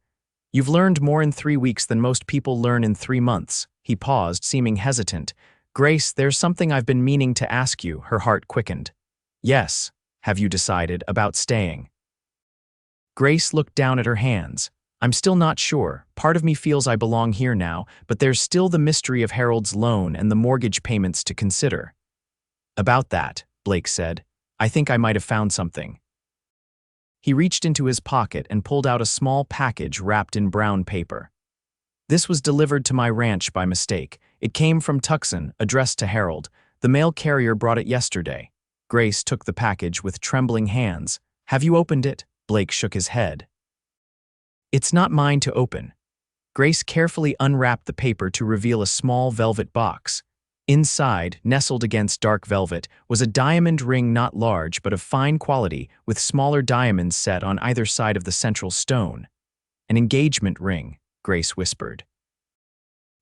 S1: You've learned more in 3 weeks than most people learn in 3 months. He paused, seeming hesitant. Grace, there's something I've been meaning to ask you, her heart quickened. Yes. Have you decided about staying? Grace looked down at her hands. I'm still not sure. Part of me feels I belong here now, but there's still the mystery of Harold's loan and the mortgage payments to consider. About that, Blake said, I think I might have found something. He reached into his pocket and pulled out a small package wrapped in brown paper. This was delivered to my ranch by mistake. It came from Townsend, addressed to Harold. The mail carrier brought it yesterday. Grace took the package with trembling hands. Have you opened it? Blake shook his head. It's not mine to open. Grace carefully unwrapped the paper to reveal a small velvet box. Inside, nestled against dark velvet, was a diamond ring not large but of fine quality, with smaller diamonds set on either side of the central stone. An engagement ring, Grace whispered.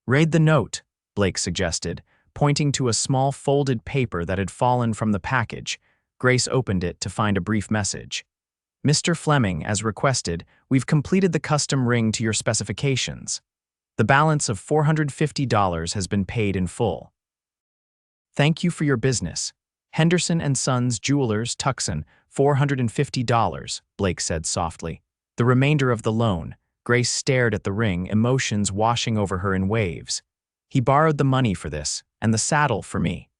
S1: Read the note, Blake suggested, pointing to a small folded paper that had fallen from the package. Grace opened it to find a brief message. Mr. Fleming, as requested, we've completed the custom ring to your specifications. The balance of $450 has been paid in full. Thank you for your business. Henderson and Sons Jewelers, Townsend, $450, Blake said softly. The remainder of the loan. Grace stared at the ring, emotions washing over her in waves. He borrowed the money for this, and the saddle for me.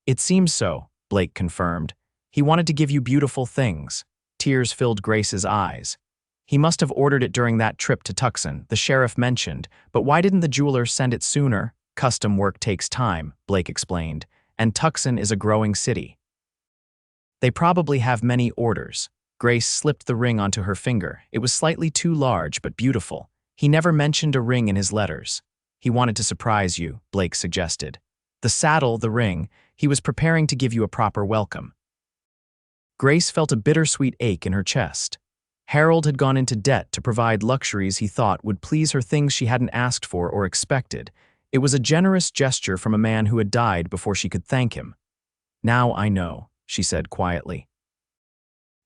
S1: It seems so, Blake confirmed. He wanted to give you beautiful things. Tears filled Grace's eyes. He must have ordered it during that trip to Townsend, the sheriff mentioned, but why didn't the jeweler send it sooner? Custom work takes time, Blake explained, and Townsend is a growing city. They probably have many orders. Grace slipped the ring onto her finger. It was slightly too large, but beautiful. He never mentioned a ring in his letters. He wanted to surprise you, Blake suggested. The saddle, the ring, he was preparing to give you a proper welcome. Grace felt a bittersweet ache in her chest. Harold had gone into debt to provide luxuries he thought would please her, things she hadn't asked for or expected. It was a generous gesture from a man who had died before she could thank him. Now I know, she said quietly.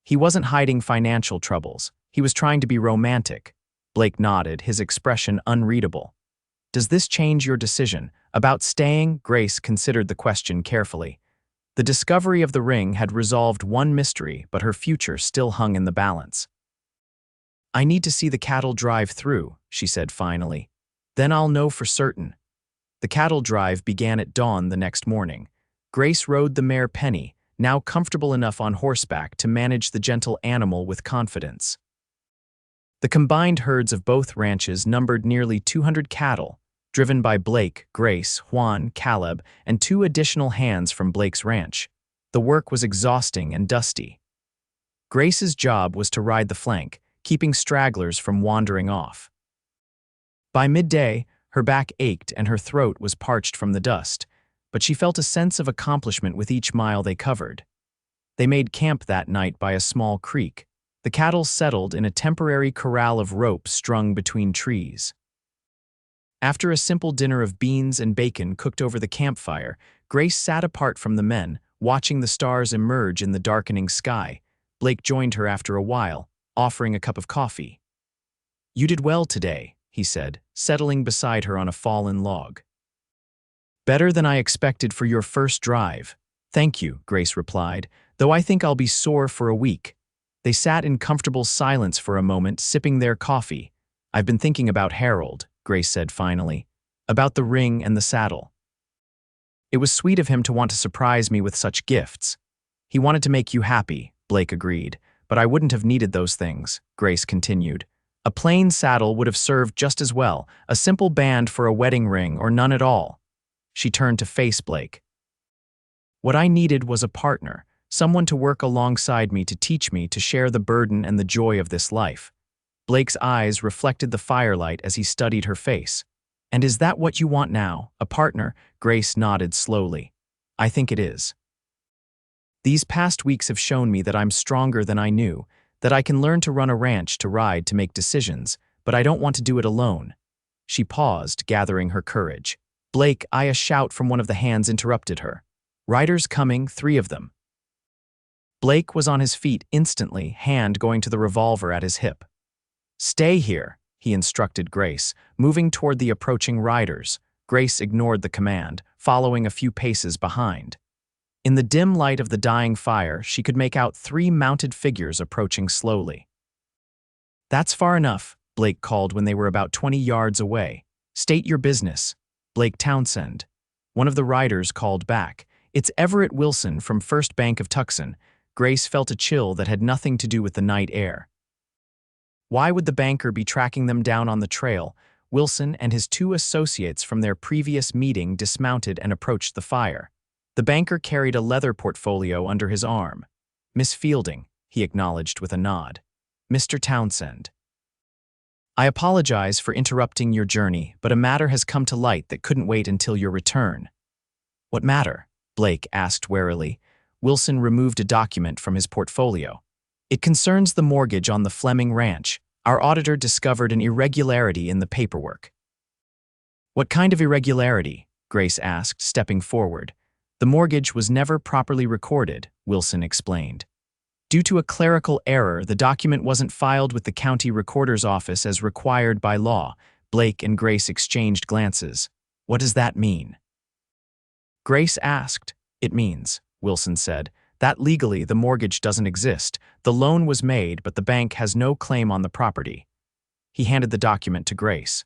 S1: He wasn't hiding financial troubles. He was trying to be romantic. Blake nodded, his expression unreadable. Does this change your decision? About staying? Grace considered the question carefully. The discovery of the ring had resolved one mystery, but her future still hung in the balance. I need to see the cattle drive through, she said finally. Then I'll know for certain. The cattle drive began at dawn the next morning. Grace rode the mare Penny, now comfortable enough on horseback to manage the gentle animal with confidence. The combined herds of both ranches numbered nearly 200 cattle, driven by Blake, Grace, Juan, Caleb, and 2 additional hands from Blake's ranch. The work was exhausting and dusty. Grace's job was to ride the flank, keeping stragglers from wandering off. By midday, her back ached and her throat was parched from the dust, but she felt a sense of accomplishment with each mile they covered. They made camp that night by a small creek. The cattle settled in a temporary corral of rope strung between trees. After a simple dinner of beans and bacon cooked over the campfire, Grace sat apart from the men, watching the stars emerge in the darkening sky. Blake joined her after a while, offering a cup of coffee. You did well today, he said, settling beside her on a fallen log. Better than I expected for your first drive. Thank you, Grace replied, though I think I'll be sore for a week. They sat in comfortable silence for a moment, sipping their coffee. I've been thinking about Harold, Grace said finally, about the ring and the saddle. It was sweet of him to want to surprise me with such gifts. He wanted to make you happy, Blake agreed, but I wouldn't have needed those things, Grace continued. A plain saddle would have served just as well, a simple band for a wedding ring or none at all. She turned to face Blake. What I needed was a partner, someone to work alongside me to teach me to share the burden and the joy of this life. Blake's eyes reflected the firelight as he studied her face. And is that what you want now, a partner? Grace nodded slowly. I think it is. These past weeks have shown me that I'm stronger than I knew, that I can learn to run a ranch, to ride, to make decisions, but I don't want to do it alone. She paused, gathering her courage. Blake, a shout from one of the hands interrupted her. Riders coming, 3 of them. Blake was on his feet instantly, hand going to the revolver at his hip. Stay here, he instructed Grace, moving toward the approaching riders. Grace ignored the command, following a few paces behind. In the dim light of the dying fire, she could make out 3 mounted figures approaching slowly. That's far enough, Blake called when they were about 20 yards away. State your business. Blake Townsend. One of the riders called back. It's Everett Wilson from First Bank of Tucson. Grace felt a chill that had nothing to do with the night air. Why would the banker be tracking them down on the trail? Wilson and his 2 associates from their previous meeting dismounted and approached the fire. The banker carried a leather portfolio under his arm. Miss Fielding, he acknowledged with a nod. Mr. Townsend. I apologize for interrupting your journey, but a matter has come to light that couldn't wait until your return. What matter? Blake asked warily. Wilson removed a document from his portfolio. It concerns the mortgage on the Fleming Ranch. Our auditor discovered an irregularity in the paperwork. What kind of irregularity? Grace asked, stepping forward. The mortgage was never properly recorded, Wilson explained. Due to a clerical error, the document wasn't filed with the county recorder's office as required by law. Blake and Grace exchanged glances. What does that mean? Grace asked. It means, Wilson said, that legally the mortgage doesn't exist. The loan was made, but the bank has no claim on the property. He handed the document to Grace.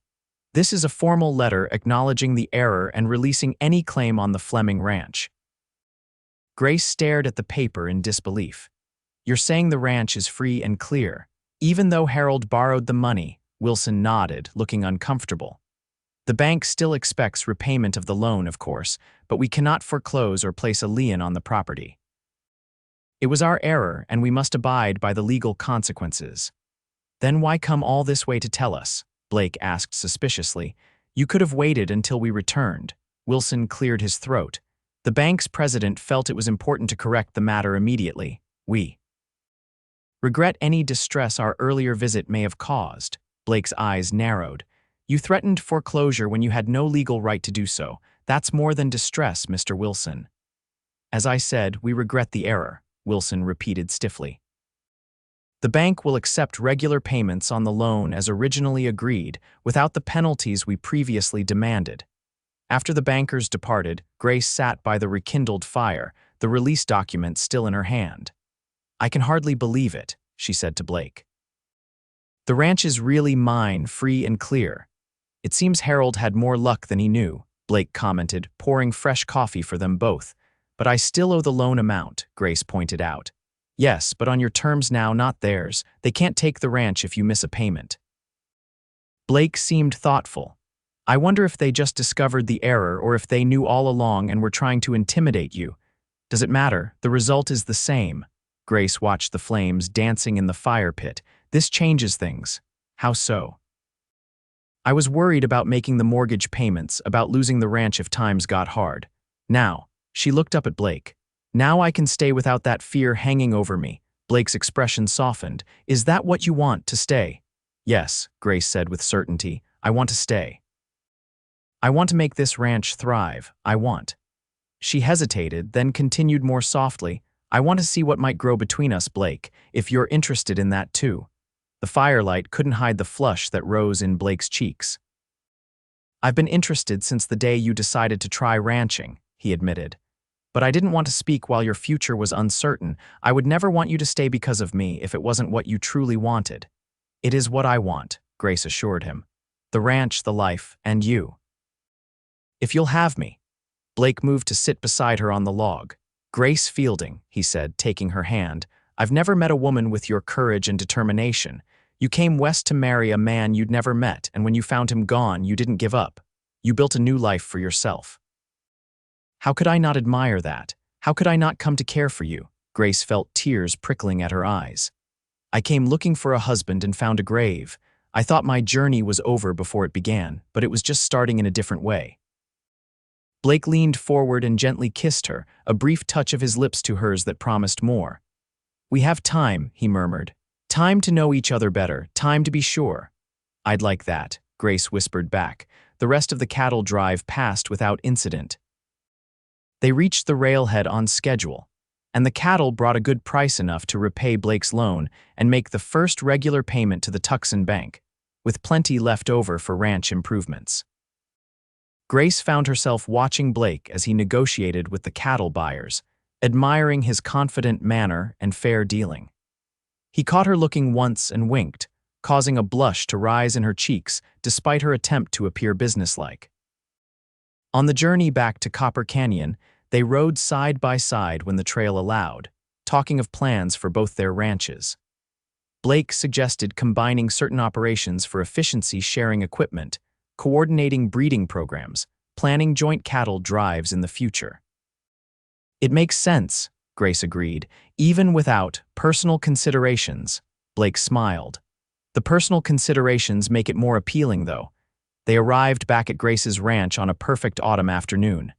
S1: This is a formal letter acknowledging the error and releasing any claim on the Fleming Ranch. Grace stared at the paper in disbelief. You're saying the ranch is free and clear. Even though Harold borrowed the money, Wilson nodded, looking uncomfortable. The bank still expects repayment of the loan, of course, but we cannot foreclose or place a lien on the property. It was our error, and we must abide by the legal consequences. Then why come all this way to tell us? Blake asked suspiciously. You could have waited until we returned. Wilson cleared his throat. The bank's president felt it was important to correct the matter immediately. We regret any distress our earlier visit may have caused. Blake's eyes narrowed. You threatened foreclosure when you had no legal right to do so. That's more than distress, Mr. Wilson. As I said, we regret the error, Wilson repeated stiffly. The bank will accept regular payments on the loan as originally agreed, without the penalties we previously demanded. After the bankers departed, Grace sat by the rekindled fire, the release document still in her hand. I can hardly believe it, she said to Blake. The ranch is really mine, free and clear. It seems Harold had more luck than he knew, Blake commented, pouring fresh coffee for them both. But I still owe the loan amount, Grace pointed out. Yes, but on your terms now, not theirs. They can't take the ranch if you miss a payment. Blake seemed thoughtful. I wonder if they just discovered the error or if they knew all along and were trying to intimidate you. Does it matter? The result is the same. Grace watched the flames dancing in the fire pit. This changes things. How so? I was worried about making the mortgage payments, about losing the ranch if times got hard. Now, she looked up at Blake. Now I can stay without that fear hanging over me. Blake's expression softened. Is that what you want, to stay? Yes, Grace said with certainty. I want to stay. I want to make this ranch thrive. I want. She hesitated, then continued more softly. I want to see what might grow between us, Blake, if you're interested in that too. The firelight couldn't hide the flush that rose in Blake's cheeks. I've been interested since the day you decided to try ranching, he admitted. But I didn't want to speak while your future was uncertain. I would never want you to stay because of me if it wasn't what you truly wanted. It is what I want, Grace assured him. The ranch, the life, and you. If you'll have me. Blake moved to sit beside her on the log. Grace Fielding, he said, taking her hand, I've never met a woman with your courage and determination. You came west to marry a man you'd never met, and when you found him gone, you didn't give up. You built a new life for yourself. How could I not admire that? How could I not come to care for you? Grace felt tears prickling at her eyes. I came looking for a husband and found a grave. I thought my journey was over before it began, but it was just starting in a different way. Blake leaned forward and gently kissed her, a brief touch of his lips to hers that promised more. We have time, he murmured. Time to know each other better, time to be sure. I'd like that, Grace whispered back. The rest of the cattle drive passed without incident. They reached the railhead on schedule, and the cattle brought a good price enough to repay Blake's loan and make the first regular payment to the Townsend bank, with plenty left over for ranch improvements. Grace found herself watching Blake as he negotiated with the cattle buyers, admiring his confident manner and fair dealing. He caught her looking once and winked, causing a blush to rise in her cheeks despite her attempt to appear businesslike. On the journey back to Copper Canyon, they rode side by side when the trail allowed, talking of plans for both their ranches. Blake suggested combining certain operations for efficiency, sharing equipment, coordinating breeding programs, planning joint cattle drives in the future. It makes sense, Grace agreed, even without personal considerations. Blake smiled. The personal considerations make it more appealing, though. They arrived back at Grace's ranch on a perfect autumn afternoon.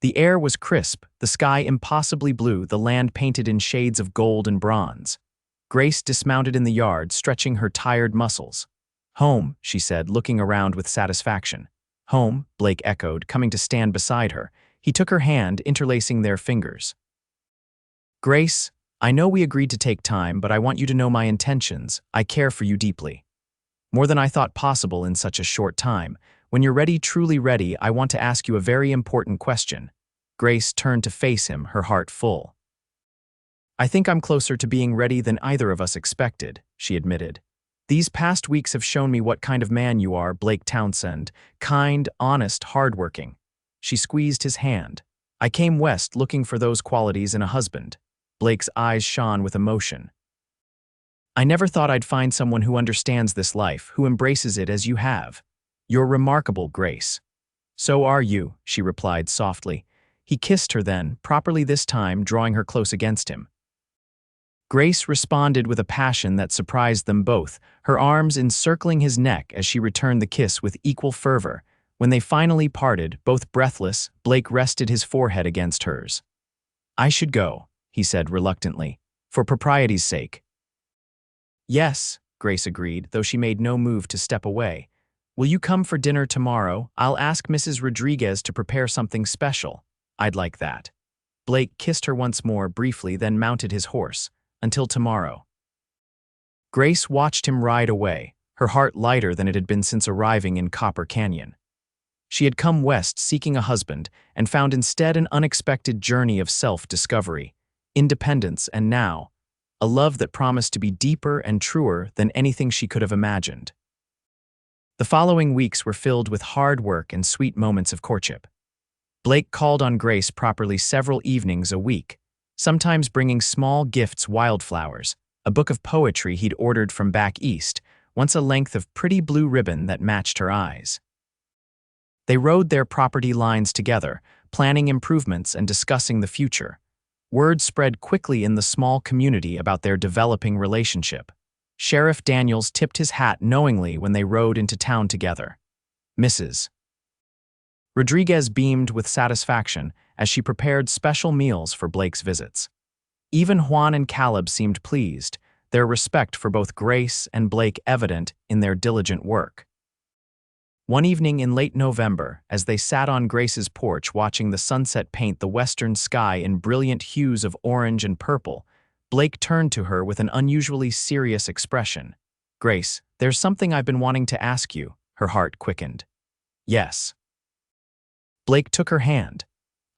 S1: The air was crisp, the sky impossibly blue, the land painted in shades of gold and bronze. Grace dismounted in the yard, stretching her tired muscles. Home, she said, looking around with satisfaction. Home, Blake echoed, coming to stand beside her. He took her hand, interlacing their fingers. Grace, I know we agreed to take time, but I want you to know my intentions. I care for you deeply. More than I thought possible in such a short time. When you're ready, truly ready, I want to ask you a very important question. Grace turned to face him, her heart full. I think I'm closer to being ready than either of us expected, she admitted. These past weeks have shown me what kind of man you are, Blake Townsend. Kind, honest, hardworking. She squeezed his hand. I came west looking for those qualities in a husband. Blake's eyes shone with emotion. I never thought I'd find someone who understands this life, who embraces it as you have. You're remarkable, Grace. So are you, she replied softly. He kissed her then, properly this time, drawing her close against him. Grace responded with a passion that surprised them both, her arms encircling his neck as she returned the kiss with equal fervor. When they finally parted, both breathless, Blake rested his forehead against hers. I should go, he said reluctantly, for propriety's sake. Yes, Grace agreed, though she made no move to step away. Will you come for dinner tomorrow? I'll ask Mrs. Rodriguez to prepare something special. I'd like that. Blake kissed her once more briefly, then mounted his horse. Until tomorrow. Grace watched him ride away, her heart lighter than it had been since arriving in Copper Canyon. She had come west seeking a husband and found instead an unexpected journey of self-discovery, independence, and now, a love that promised to be deeper and truer than anything she could have imagined. The following weeks were filled with hard work and sweet moments of courtship. Blake called on Grace properly several evenings a week, sometimes bringing small gifts, wildflowers, a book of poetry he'd ordered from back east, once a length of pretty blue ribbon that matched her eyes. They rode their property lines together, planning improvements and discussing the future. Word spread quickly in the small community about their developing relationship. Sheriff Daniels tipped his hat knowingly when they rode into town together. Mrs. Rodriguez beamed with satisfaction as she prepared special meals for Blake's visits. Even Juan and Caleb seemed pleased, their respect for both Grace and Blake evident in their diligent work. One evening in late November, as they sat on Grace's porch watching the sunset paint the western sky in brilliant hues of orange and purple, Blake turned to her with an unusually serious expression. Grace, there's something I've been wanting to ask you, her heart quickened. Yes. Blake took her hand.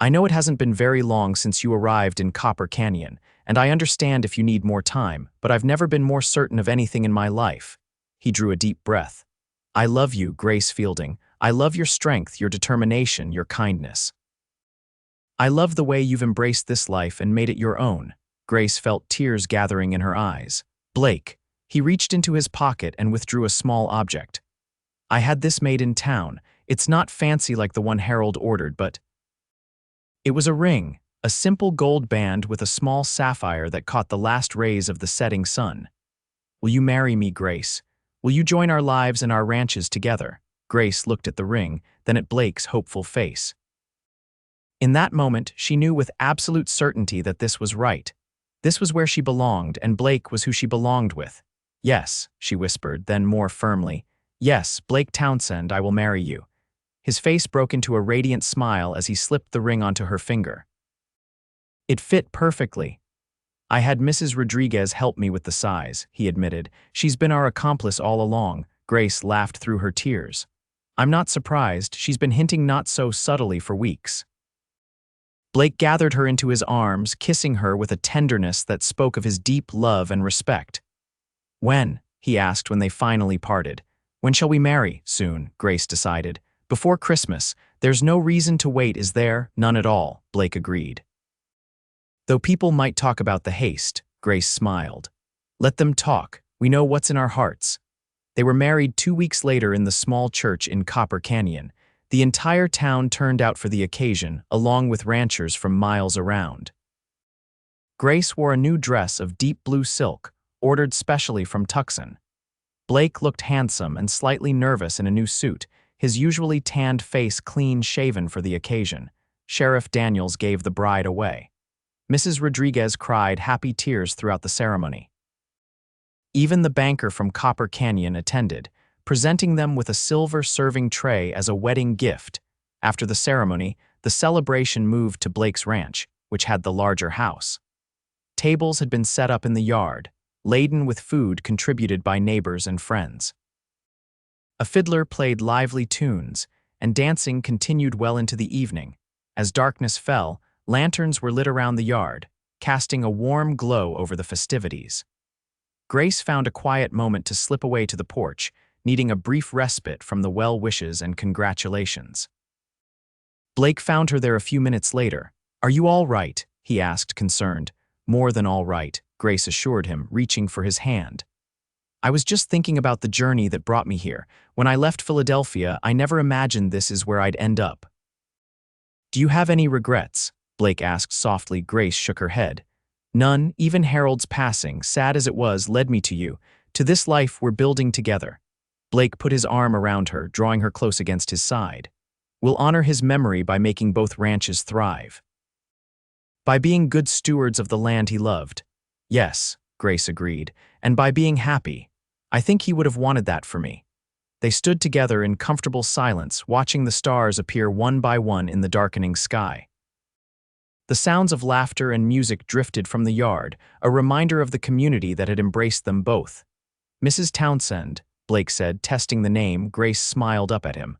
S1: I know it hasn't been very long since you arrived in Copper Canyon, and I understand if you need more time, but I've never been more certain of anything in my life." He drew a deep breath. "I love you, Grace Fielding. I love your strength, your determination, your kindness. I love the way you've embraced this life and made it your own." Grace felt tears gathering in her eyes. "Blake." He reached into his pocket and withdrew a small object. "I had this made in town. It's not fancy like the one Harold ordered, but—" It was a ring, a simple gold band with a small sapphire that caught the last rays of the setting sun. "Will you marry me, Grace? Will you join our lives and our ranches together?" Grace looked at the ring, then at Blake's hopeful face. In that moment, she knew with absolute certainty that this was right. This was where she belonged, and Blake was who she belonged with. "Yes," she whispered, then more firmly, "Yes, Blake Townsend, I will marry you." His face broke into a radiant smile as he slipped the ring onto her finger. It fit perfectly. "I had Mrs. Rodriguez help me with the size," he admitted. "She's been our accomplice all along." Grace laughed through her tears. "I'm not surprised. She's been hinting not so subtly for weeks." Blake gathered her into his arms, kissing her with a tenderness that spoke of his deep love and respect. "When?" he asked when they finally parted. "When shall we marry?" "Soon," Grace decided. "Before Christmas. There's no reason to wait, is there?" "None at all," Blake agreed. Though people might talk about the haste, Grace smiled. "Let them talk. We know what's in our hearts." They were married 2 weeks later in the small church in Copper Canyon. The entire town turned out for the occasion, along with ranchers from miles around. Grace wore a new dress of deep blue silk, ordered specially from Townsend. Blake looked handsome and slightly nervous in a new suit, his usually tanned face clean-shaven for the occasion. Sheriff Daniels gave the bride away. Mrs. Rodriguez cried happy tears throughout the ceremony. Even the banker from Copper Canyon attended, presenting them with a silver serving tray as a wedding gift. After the ceremony, the celebration moved to Blake's ranch, which had the larger house. Tables had been set up in the yard, laden with food contributed by neighbors and friends. A fiddler played lively tunes, and dancing continued well into the evening. As darkness fell, lanterns were lit around the yard, casting a warm glow over the festivities. Grace found a quiet moment to slip away to the porch, needing a brief respite from the well wishes and congratulations. Blake found her there a few minutes later. "Are you all right?" he asked, concerned. "More than all right," Grace assured him, reaching for his hand. "I was just thinking about the journey that brought me here. When I left Philadelphia, I never imagined this is where I'd end up." "Do you have any regrets?" Blake asked softly. Grace shook her head. "None. Even Harold's passing, sad as it was, led me to you, to this life we're building together." Blake put his arm around her, drawing her close against his side. "We'll honor his memory by making both ranches thrive. By being good stewards of the land he loved." "Yes," Grace agreed, "and by being happy. I think he would have wanted that for me." They stood together in comfortable silence, watching the stars appear one by one in the darkening sky. The sounds of laughter and music drifted from the yard, a reminder of the community that had embraced them both. "Mrs. Townsend," Blake said, testing the name. Grace smiled up at him.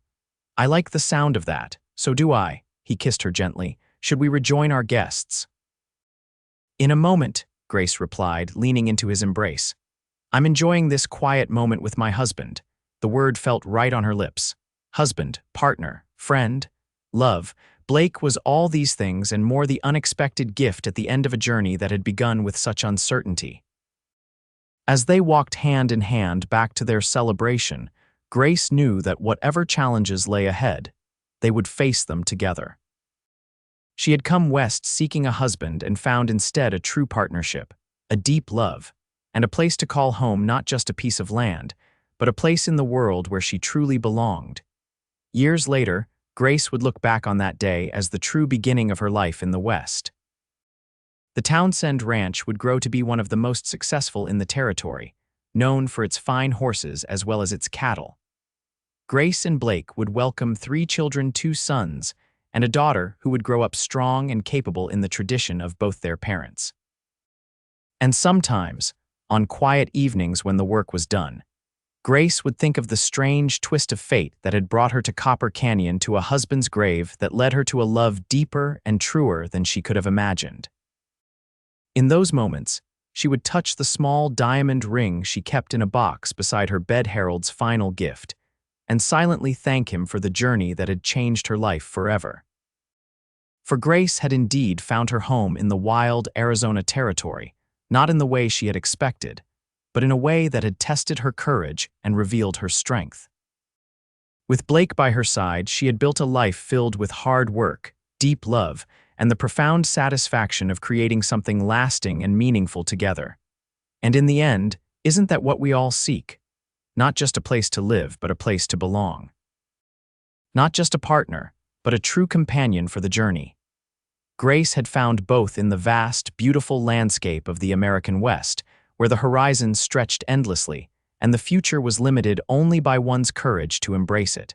S1: "I like the sound of that." "So do I." He kissed her gently. "Should we rejoin our guests?" "In a moment," Grace replied, leaning into his embrace. "I'm enjoying this quiet moment with my husband." The word felt right on her lips. Husband, partner, friend, love. Blake was all these things and more, the unexpected gift at the end of a journey that had begun with such uncertainty. As they walked hand in hand back to their celebration, Grace knew that whatever challenges lay ahead, they would face them together. She had come west seeking a husband and found instead a true partnership, a deep love, and a place to call home, not just a piece of land, but a place in the world where she truly belonged. Years later, Grace would look back on that day as the true beginning of her life in the West. The Townsend Ranch would grow to be one of the most successful in the territory, known for its fine horses as well as its cattle. Grace and Blake would welcome 3 children, 2 sons, and a daughter who would grow up strong and capable in the tradition of both their parents. And sometimes, on quiet evenings when the work was done, Grace would think of the strange twist of fate that had brought her to Copper Canyon, to a husband's grave that led her to a love deeper and truer than she could have imagined. In those moments, she would touch the small diamond ring she kept in a box beside her bed herald's final gift, and silently thank him for the journey that had changed her life forever. For Grace had indeed found her home in the wild Arizona territory, not in the way she had expected, but in a way that had tested her courage and revealed her strength. With Blake by her side, she had built a life filled with hard work, deep love, and the profound satisfaction of creating something lasting and meaningful together. And in the end, isn't that what we all seek? Not just a place to live, but a place to belong. Not just a partner, but a true companion for the journey. Grace had found both in the vast, beautiful landscape of the American West, where the horizon stretched endlessly, and the future was limited only by one's courage to embrace it.